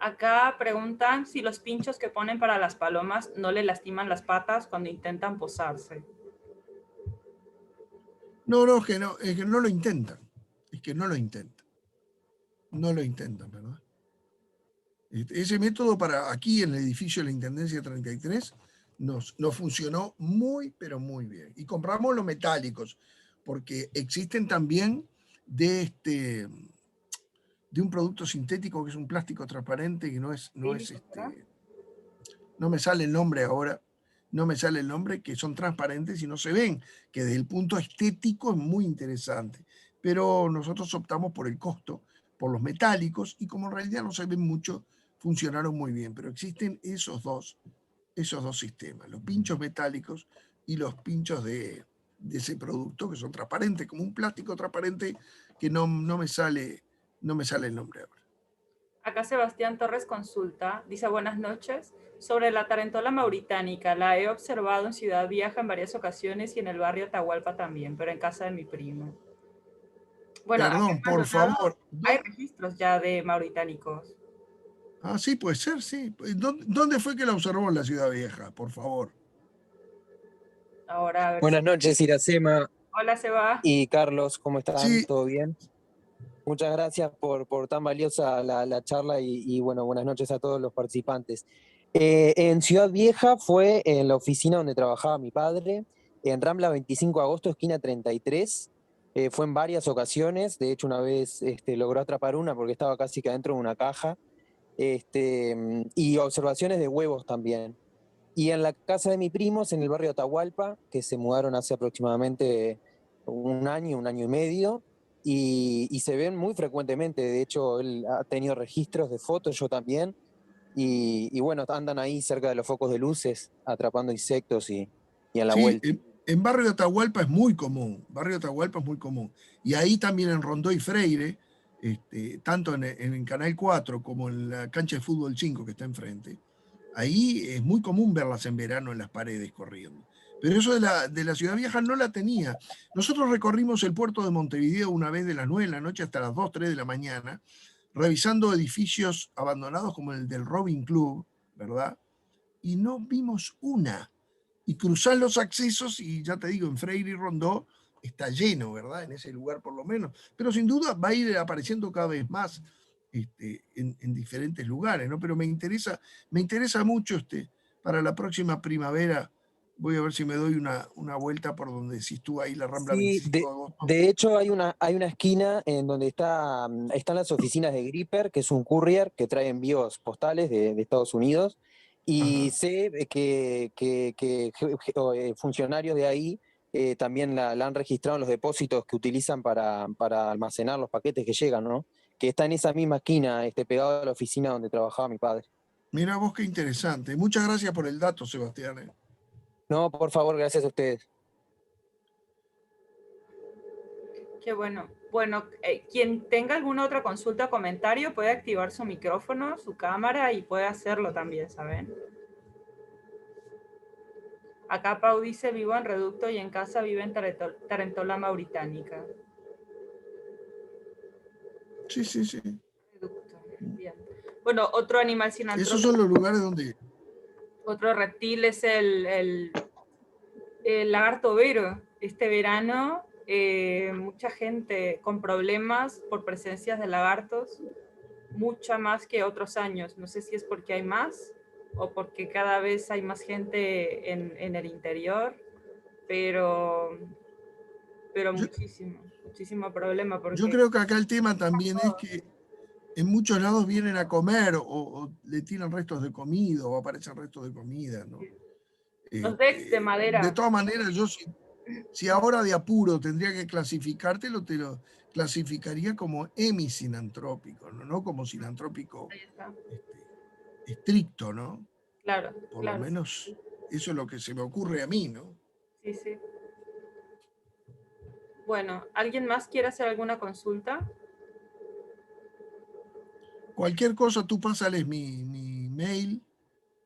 Acá preguntan si los pinchos que ponen para las palomas no le lastiman las patas cuando intentan posarse. No, no, es que no lo intentan. Es que no lo intentan. No lo intentan, ¿verdad? Ese método para aquí en el edificio de la Intendencia 33 nos funcionó muy, pero muy bien. Y compramos los metálicos, porque existen también de de un producto sintético que es un plástico transparente que no me sale el nombre ahora, no me sale el nombre, que son transparentes y no se ven, que desde el punto estético es muy interesante. Pero nosotros optamos por el costo, por los metálicos, y como en realidad no se ven mucho, funcionaron muy bien. Pero existen esos dos sistemas, los pinchos metálicos y los pinchos de ese producto que son transparentes, como un plástico transparente que no me sale el nombre ahora. Acá Sebastián Torres consulta, dice buenas noches, sobre la tarentola mauritánica. La he observado en Ciudad Vieja en varias ocasiones y en el barrio Atahualpa también, pero en casa de mi primo. Bueno, acá Perdón, en por Maldonado favor. hay registros ya de mauritánicos. Ah, sí, puede ser, sí. ¿Dónde fue que la observó en la Ciudad Vieja, por favor? Ahora a ver si... Buenas noches, Iracema Hola, Seba. y Carlos, ¿cómo están? Sí, ¿Todo bien? Muchas gracias por tan valiosa la charla y, bueno, buenas noches a todos los participantes. En Ciudad Vieja fue en la oficina donde trabajaba mi padre, en Rambla 25 de agosto, esquina 33. Fue en varias ocasiones, de hecho una vez logró atrapar una porque estaba casi que adentro de una caja, y observaciones de huevos también. Y en la casa de mis primos, en el barrio Atahualpa, que se mudaron hace aproximadamente un año y medio, y se ven muy frecuentemente. De hecho, él ha tenido registros de fotos, yo también, y bueno, andan ahí cerca de los focos de luces, atrapando insectos y en la sí, vuelta. en Barrio Atahualpa es muy común. Barrio Atahualpa es muy común. Y ahí también en Rondó y Freire, tanto en Canal 4 como en la cancha de fútbol 5 que está enfrente, ahí es muy común verlas en verano en las paredes corriendo. Pero eso de la Ciudad Vieja no la tenía. Nosotros recorrimos el puerto de Montevideo una vez de las 9 de la noche hasta las 2, 3 de la mañana, revisando edificios abandonados como el del Robin Club, ¿verdad? Y no vimos una. Y cruzar los accesos y ya te digo, en Freire y Rondó está lleno, ¿verdad? En ese lugar por lo menos. Pero sin duda va a ir apareciendo cada vez más en diferentes lugares, ¿no? Pero me interesa mucho para la próxima primavera. Voy a ver si me doy una vuelta por donde si estuvo ahí la Rambla Sí, 25 de agosto. de hecho hay una esquina en donde están las oficinas de Gripper, que es un courier que trae envíos postales de Estados Unidos, y Ajá. sé que funcionarios de ahí también la han registrado en los depósitos que utilizan para almacenar los paquetes que llegan, ¿no? Que está en esa misma esquina, pegado a la oficina donde trabajaba mi padre. Mira vos qué interesante. Muchas gracias por el dato, Sebastián. No, por favor, gracias a ustedes. Qué bueno. Bueno, quien tenga alguna otra consulta o comentario puede activar su micrófono, su cámara y puede hacerlo también, ¿saben? Acá Pau dice, vivo en Reducto y en casa vive en Tarentola Mauritánica. Sí, sí, sí. Reducto, bien. Bueno, otro animal Esos sinantrópico, son los lugares donde... otro reptil es el lagarto vero. Este verano, mucha gente con problemas por presencias de lagartos, mucha más que otros años. No sé si es porque hay más o porque cada vez hay más gente en el interior, pero muchísimo problema. Yo Porque creo que acá el tema también es que en muchos lados vienen a comer o le tiran restos de comida o aparecen restos de comida, ¿no? los decks de De madera, todas maneras, yo si ahora de apuro tendría que clasificártelo, te lo clasificaría como hemisinantrópico, ¿no? No como sinantrópico ahí está. estricto, ¿no? Claro, Por lo claro. menos eso es lo que se me ocurre a mí, ¿no? Sí, sí. Bueno, ¿alguien más quiere hacer alguna consulta? Cualquier cosa, tú pásales mi mail,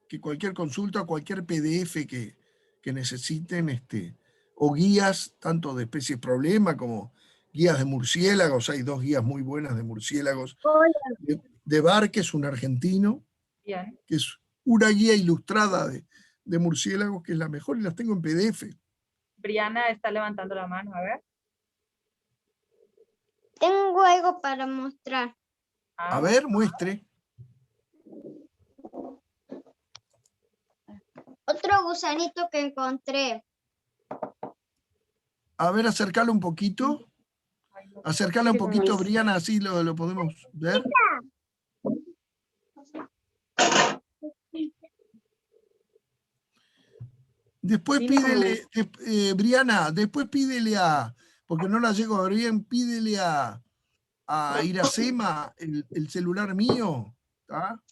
que cualquier consulta, cualquier PDF que necesiten, o guías, tanto de especies problema como guías de murciélagos. Hay 2 guías muy buenas de murciélagos. De Bar, que es un argentino, Bien. que es una guía ilustrada de murciélagos, que es la mejor y las tengo en PDF. Briana está levantando la mano, a ver. Tengo algo para mostrar. A ver, muestre. Otro gusanito que encontré. A ver, acercalo un poquito. Acercarla un poquito, Briana, así lo podemos ver. Después pídele, Briana, después pídele porque no la llego a ver bien, pídele a Iracema el celular mío, ¿tá?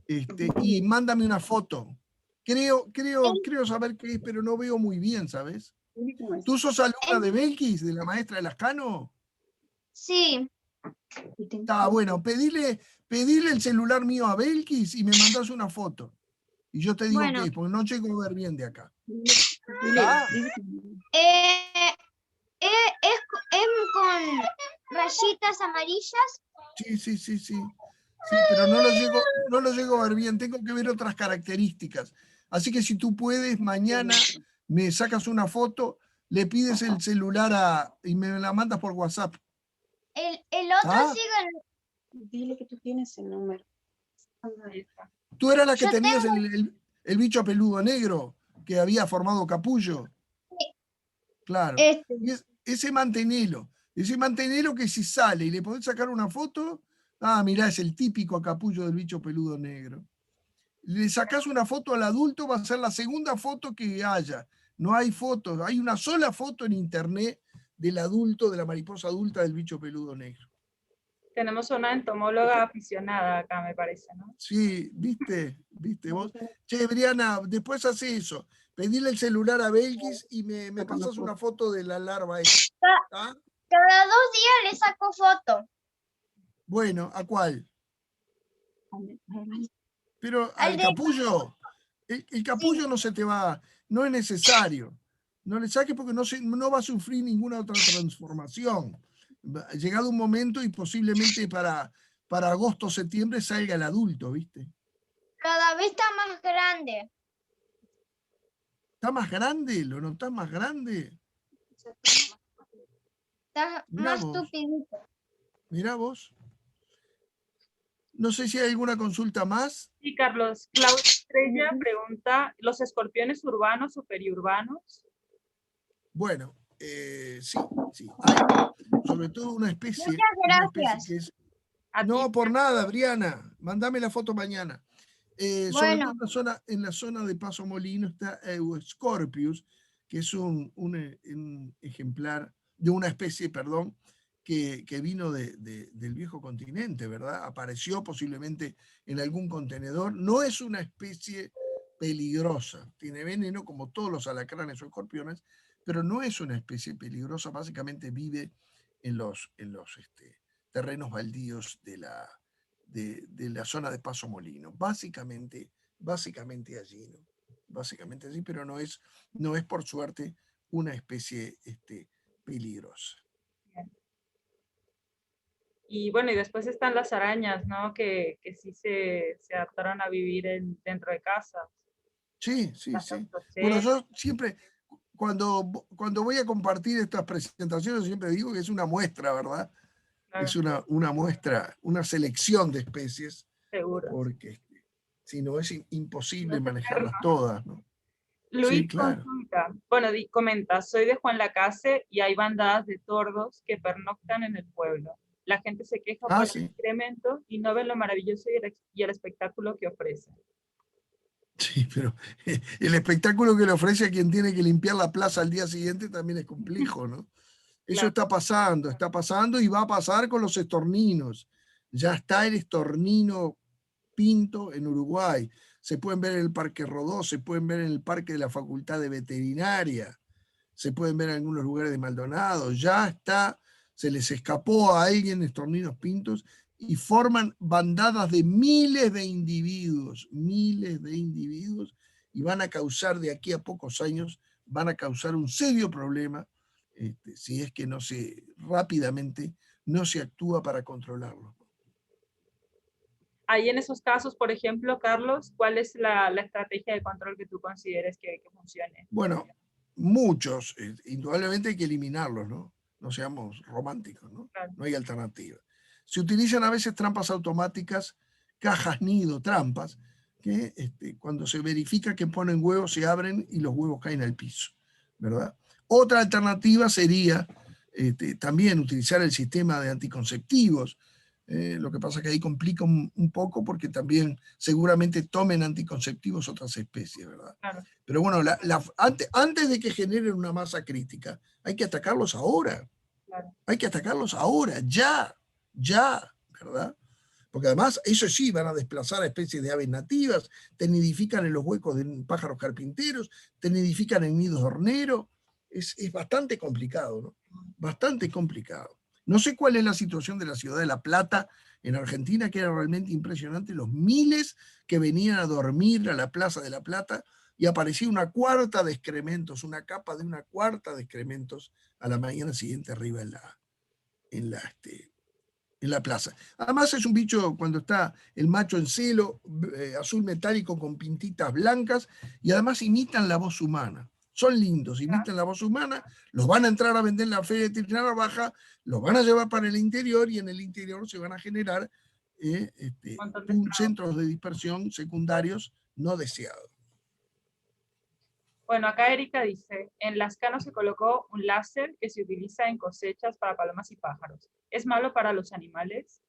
Y mándame una foto. Creo saber qué es, pero no veo muy bien, ¿sabes? ¿Tú sos alumna de Belkis, de la maestra de Lascano? Sí. Está bueno, pedile el celular mío a Belkis y me mandás una foto. Y yo te digo Bueno. qué es, porque no llego a ver bien de acá. Es con rayitas amarillas. Sí, pero no lo llego a ver bien, tengo que ver otras características. Así que si tú puedes, mañana me sacas una foto, le pides el celular y me la mandas por WhatsApp. El otro sigue. Dile que tú tienes el número. Tú eras la que Yo tenías el bicho peludo negro que había formado capullo. Claro. Y ese mantenelo que si sale y le podés sacar una foto, mirá, es el típico capullo del bicho peludo negro. Le sacás una foto al adulto, va a ser la segunda foto que haya. No hay fotos, hay una sola foto en internet del adulto, de la mariposa adulta del bicho peludo negro. Tenemos una entomóloga aficionada acá, me parece, ¿no? Sí, ¿viste vos? Che, Briana, después hace eso. Pedile el celular a Belkis y me pasas una foto de la larva esta. Cada 2 días le saco foto. Bueno, ¿a cuál? Pero Al al de- capullo. El capullo no se te va, no es necesario. No le saques porque no va a sufrir ninguna otra transformación. Llegado un momento y posiblemente para agosto o septiembre salga el adulto, ¿viste? Cada vez está más grande. ¿Está más grande? ¿Lo notás más grande? Está Mirá más vos. tupidito. Mirá vos. No sé si hay alguna consulta más. Sí, Carlos. Claudia Estrella pregunta, ¿los escorpiones urbanos o periurbanos? Bueno, sí. Hay sobre todo una especie. Muchas gracias. Que es... A No, ti. por nada, Briana. Mándame la foto mañana. Sobre Bueno. todo en la zona de Paso Molino está Euscorpius, que es un ejemplar de una especie, perdón, que vino del viejo continente, ¿verdad? Apareció posiblemente en algún contenedor. No es una especie peligrosa. Tiene veneno como todos los alacranes o escorpiones, pero no es una especie peligrosa. Básicamente vive en los terrenos baldíos de la zona de Paso Molino. Básicamente allí, ¿no? Básicamente allí, pero no es por suerte una especie peligrosa. Y bueno, y después están las arañas, ¿no? Que sí se adaptaron a vivir dentro de casa. Sí. Bueno, yo siempre, cuando voy a compartir estas presentaciones, siempre digo que es una muestra, ¿verdad? Claro. Es una muestra, una selección de especies. Seguro. Porque si no es imposible manejarlas todas, ¿no? Luis, sí, claro. Consulta. Bueno, comenta, soy de Juan Lacase y hay bandadas de tordos que pernoctan en el pueblo. La gente se queja por el excremento y no ven lo maravilloso y el espectáculo que ofrece. Sí, pero el espectáculo que le ofrece a quien tiene que limpiar la plaza al día siguiente también es complejo, ¿no? Eso está pasando y va a pasar con los estorninos. Ya está el estornino pinto en Uruguay. Se pueden ver en el Parque Rodó, se pueden ver en el Parque de la Facultad de Veterinaria, se pueden ver en algunos lugares de Maldonado. Ya está, se les escapó a alguien estorninos pintos y forman bandadas de miles de individuos, y van a causar de aquí a pocos años, van a causar un serio problema si es que rápidamente no se actúa para controlarlo. Ahí en esos casos, por ejemplo, Carlos, ¿cuál es la estrategia de control que tú consideres que funcione? Bueno, muchos, indudablemente hay que eliminarlos, ¿no? No seamos románticos, ¿no? Claro. No hay alternativa. Se utilizan a veces trampas automáticas, cajas nido, trampas, que cuando se verifica que ponen huevos se abren y los huevos caen al piso, ¿verdad? Otra alternativa sería también utilizar el sistema de anticonceptivos. Lo que pasa es que ahí complica un poco porque también seguramente tomen anticonceptivos otras especies, ¿verdad? Claro. Pero bueno, antes de que generen una masa crítica, hay que atacarlos ahora. Claro. Hay que atacarlos ahora, ya, ¿verdad? Porque además, eso sí, van a desplazar a especies de aves nativas, te nidifican en los huecos de pájaros carpinteros, te nidifican en nidos de hornero. Es bastante complicado, ¿no? Bastante complicado. No sé cuál es la situación de la ciudad de La Plata en Argentina, que era realmente impresionante, los miles que venían a dormir a la Plaza de La Plata y aparecía una cuarta de excrementos, una capa de una cuarta de excrementos a la mañana siguiente arriba en la plaza. Además es un bicho cuando está el macho en celo, azul metálico con pintitas blancas, y además imitan la voz humana. Son lindos, imitan la voz humana, los van a entrar a vender en la feria de Trinidad Baja, los van a llevar para el interior y en el interior se van a generar centros de dispersión secundarios no deseados. Bueno, acá Erika dice, en Lascano se colocó un láser que se utiliza en cosechas para palomas y pájaros. ¿Es malo para los animales?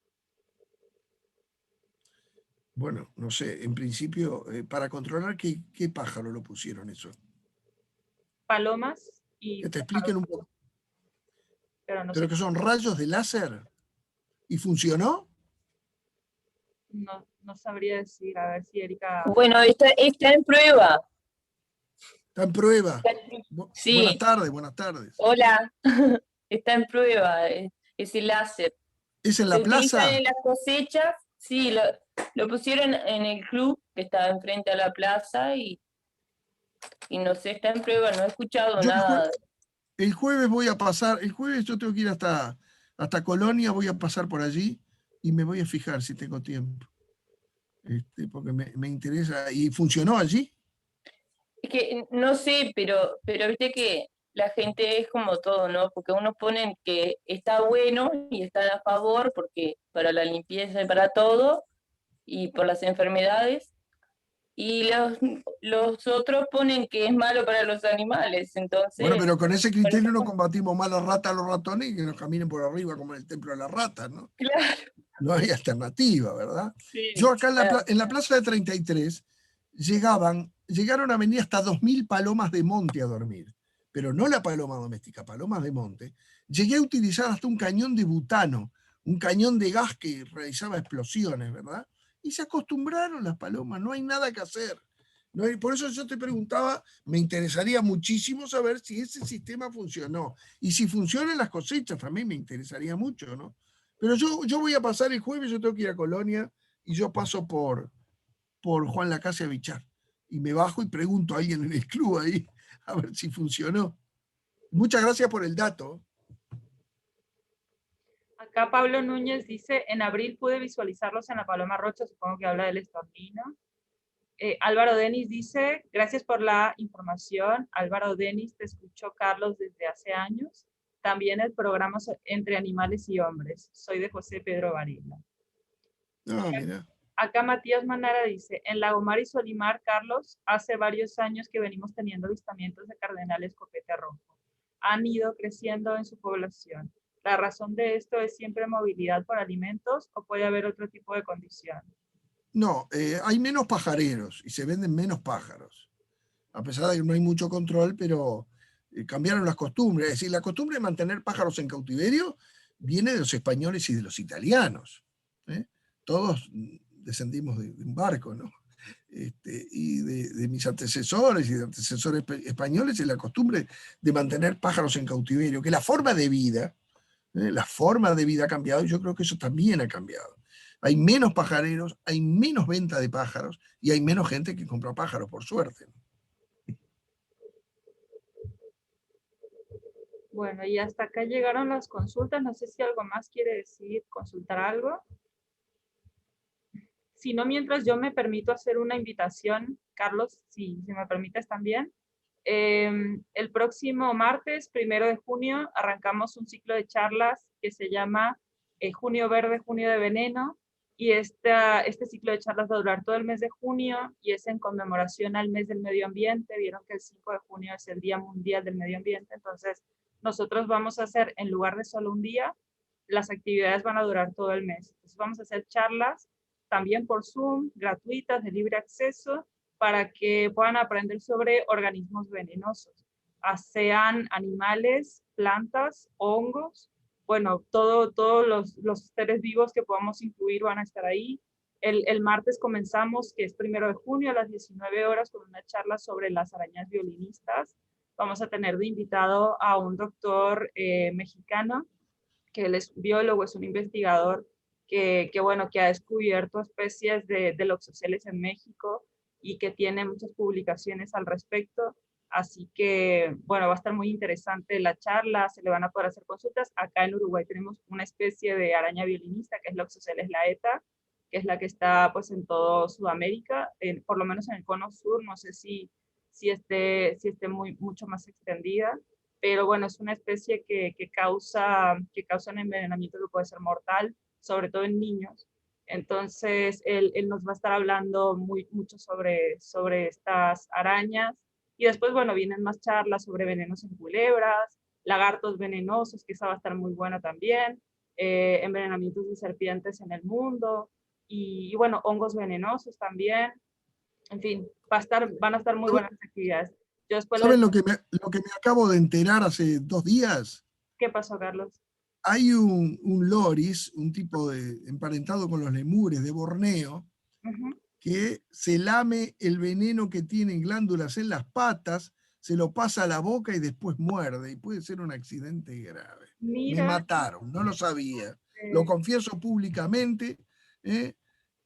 Bueno, no sé, en principio, para controlar qué pájaro lo pusieron eso. Palomas y que te expliquen un poco. Pero, no ¿Pero sé. que son rayos de láser? ¿Y funcionó? No sabría decir, a ver si Erika... Bueno, está en prueba. Está en prueba. Sí. Buenas tardes. Hola, está en prueba, es el láser. ¿Es en la plaza? Se utiliza en las cosechas, sí, lo pusieron en el club que estaba enfrente a la plaza y no sé, está en prueba, no he escuchado nada. El jueves voy a pasar, el jueves yo tengo que ir hasta Colonia, voy a pasar por allí y me voy a fijar si tengo tiempo. Porque me interesa. ¿Y funcionó allí? Es que no sé, pero viste que la gente es como todo, ¿no? Porque unos ponen que está bueno y están a favor porque para la limpieza y para todo y por las enfermedades, y los otros ponen que es malo para los animales, entonces... Bueno, pero con ese criterio no combatimos más las ratas a los ratones y que nos caminen por arriba como en el templo de las ratas, ¿no? Claro. No hay alternativa, ¿verdad? Sí, yo acá en la plaza de 33 llegaron a venir hasta 2000 palomas de monte a dormir, pero no la paloma doméstica, palomas de monte. Llegué a utilizar hasta un cañón de butano, un cañón de gas que realizaba explosiones, ¿verdad? Y se acostumbraron las palomas, no hay nada que hacer. Por eso yo te preguntaba, me interesaría muchísimo saber si ese sistema funcionó. Y si funcionan las cosechas, también me interesaría mucho, ¿no? Pero yo voy a pasar el jueves, yo tengo que ir a Colonia, y yo paso por Juan Lacase Bichar. Y me bajo y pregunto a alguien en el club ahí, a ver si funcionó. Muchas gracias por el dato. Acá Pablo Núñez dice, en abril pude visualizarlos en la Paloma Rocha, supongo que habla del estornino. Álvaro Denis dice, gracias por la información. Álvaro Denis, te escuchó Carlos desde hace años. También el programa Entre Animales y Hombres. Soy de José Pedro Varela. Mira. Acá Matías Manara dice, en Lagomar y Solimar, Carlos, hace varios años que venimos teniendo avistamientos de cardenales copete rojo. Han ido creciendo en su población. ¿La razón de esto es siempre movilidad por alimentos o puede haber otro tipo de condición? No, hay menos pajareros y se venden menos pájaros. A pesar de que no hay mucho control, pero cambiaron las costumbres. Es decir, la costumbre de mantener pájaros en cautiverio viene de los españoles y de los italianos. Todos descendimos de un barco, ¿no? Y de mis antecesores y de antecesores españoles es la costumbre de mantener pájaros en cautiverio, que la forma de vida ha cambiado y yo creo que eso también ha cambiado. Hay menos pajareros, hay menos venta de pájaros y hay menos gente que compra pájaros, por suerte. Bueno, y hasta acá llegaron las consultas. No sé si algo más quiere decir, consultar algo. Si no, mientras yo me permito hacer una invitación, Carlos, si me permites también. El próximo martes, 1 de junio, arrancamos un ciclo de charlas que se llama Junio Verde, Junio de Veneno, y este ciclo de charlas va a durar todo el mes de junio y es en conmemoración al mes del medio ambiente. Vieron que el 5 de junio es el Día Mundial del Medio Ambiente, entonces nosotros vamos a hacer, en lugar de solo un día, las actividades van a durar todo el mes. Entonces vamos a hacer charlas también por Zoom, gratuitas, de libre acceso, para que puedan aprender sobre organismos venenosos, sean animales, plantas, hongos, bueno, todos los seres vivos que podamos incluir van a estar ahí. El martes comenzamos, que es 1 de junio a las 19 horas, con una charla sobre las arañas violinistas. Vamos a tener de invitado a un doctor mexicano, que él es biólogo, es un investigador bueno, que ha descubierto especies de Loxoceles en México y que tiene muchas publicaciones al respecto. Así que, bueno, va a estar muy interesante la charla, se le van a poder hacer consultas. Acá en Uruguay tenemos una especie de araña violinista, que es Loxoceles laeta, que es la que está pues en todo Sudamérica, por lo menos en el cono sur, no sé si esté mucho más extendida, pero bueno, es una especie que causa un envenenamiento que puede ser mortal, sobre todo en niños. Entonces, él nos va a estar hablando mucho sobre estas arañas. Y después, bueno, vienen más charlas sobre venenos en culebras, lagartos venenosos, que esa va a estar muy buena también, envenenamientos de serpientes en el mundo, y bueno, hongos venenosos también. En fin, van a estar muy buenas actividades. Yo después ¿Saben lo que me acabo de enterar hace 2 días? ¿Qué pasó, Carlos? Hay un loris, un tipo emparentado con los lemures de Borneo, que se lame el veneno que tienen glándulas en las patas, se lo pasa a la boca y después muerde, y puede ser un accidente grave. Mira, me mataron, no lo sabía. Lo confieso públicamente.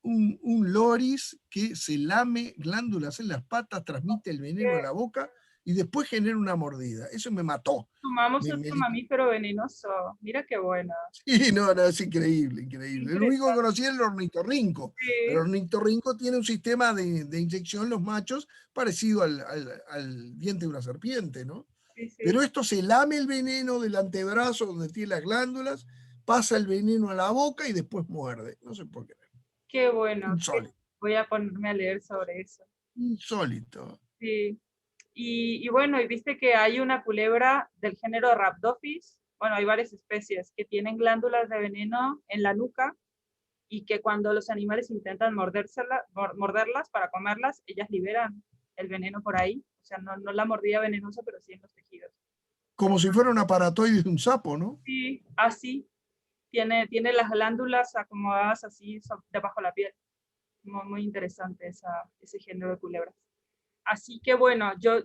Un loris que se lame glándulas en las patas, transmite el veneno a la boca y después genera una mordida. Eso me mató. Tomamos otro mamífero venenoso. Mira qué bueno. Sí, no, es increíble, increíble. El único que conocía es el ornitorrinco. Sí. El ornitorrinco tiene un sistema de inyección, los machos, parecido al diente de una serpiente, ¿no? Sí, sí. Pero esto se lame el veneno del antebrazo donde tiene las glándulas, pasa el veneno a la boca y después muerde. No sé por qué. Qué bueno. Insólito. Voy a ponerme a leer sobre eso. Insólito. Sí. Y bueno, y viste que hay una culebra del género Rhabdophis. Bueno, hay varias especies que tienen glándulas de veneno en la nuca y que cuando los animales intentan morderlas para comerlas, ellas liberan el veneno por ahí. O sea, no la mordida venenosa, pero sí en los tejidos. Como si fuera un aparatoide de un sapo, ¿no? Sí, así. Tiene las glándulas acomodadas así debajo de la piel. Muy, muy interesante ese género de culebras. Así que bueno, yo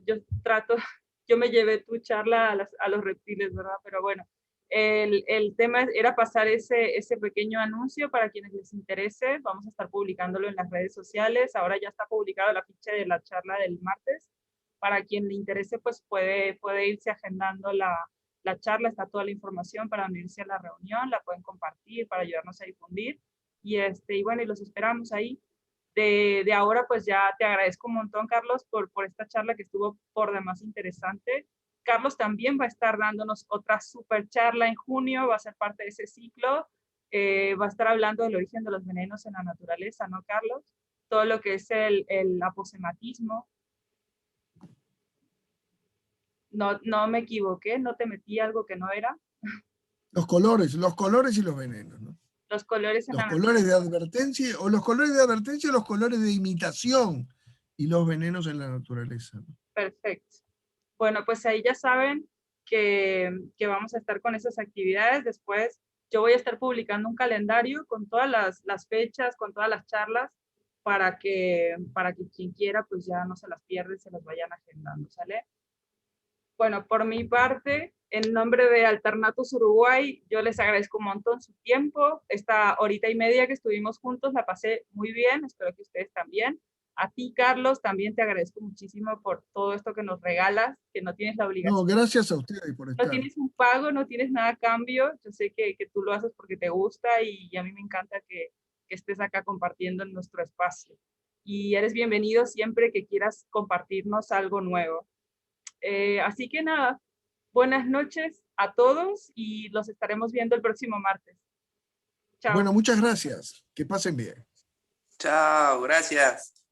me llevé tu charla a los reptiles, ¿verdad? Pero bueno, el tema era pasar ese pequeño anuncio para quienes les interese. Vamos a estar publicándolo en las redes sociales. Ahora ya está publicado la ficha de la charla del martes. Para quien le interese, pues puede irse agendando la charla. Está toda la información para unirse a la reunión. La pueden compartir para ayudarnos a difundir. Y bueno, y los esperamos ahí. De ahora, pues ya te agradezco un montón, Carlos, por esta charla que estuvo por demás interesante. Carlos también va a estar dándonos otra super charla en junio, va a ser parte de ese ciclo. Va a estar hablando del origen de los venenos en la naturaleza, ¿no, Carlos? Todo lo que es el aposematismo. No me equivoqué, no te metí algo que no era. Los colores y los venenos, ¿no? Los colores en los la colores de advertencia, o los colores de advertencia, o los colores de imitación, y los venenos en la naturaleza, ¿no? Perfecto. Bueno, pues ahí ya saben que vamos a estar con esas actividades. Después yo voy a estar publicando un calendario con todas las fechas, con todas las charlas, para que quien quiera pues ya no se las pierda y se las vayan agendando, ¿sale? Bueno, por mi parte, en nombre de Alternatus Uruguay, yo les agradezco un montón su tiempo. Esta horita y media que estuvimos juntos la pasé muy bien, espero que ustedes también. A ti, Carlos, también te agradezco muchísimo por todo esto que nos regalas, que no tienes la obligación. No, gracias a ustedes por estar. No tienes un pago, no tienes nada a cambio. Yo sé que tú lo haces porque te gusta y a mí me encanta que estés acá compartiendo en nuestro espacio. Y eres bienvenido siempre que quieras compartirnos algo nuevo. Así que nada, buenas noches a todos y los estaremos viendo el próximo martes. Chao. Bueno, muchas gracias. Que pasen bien. Chao, gracias.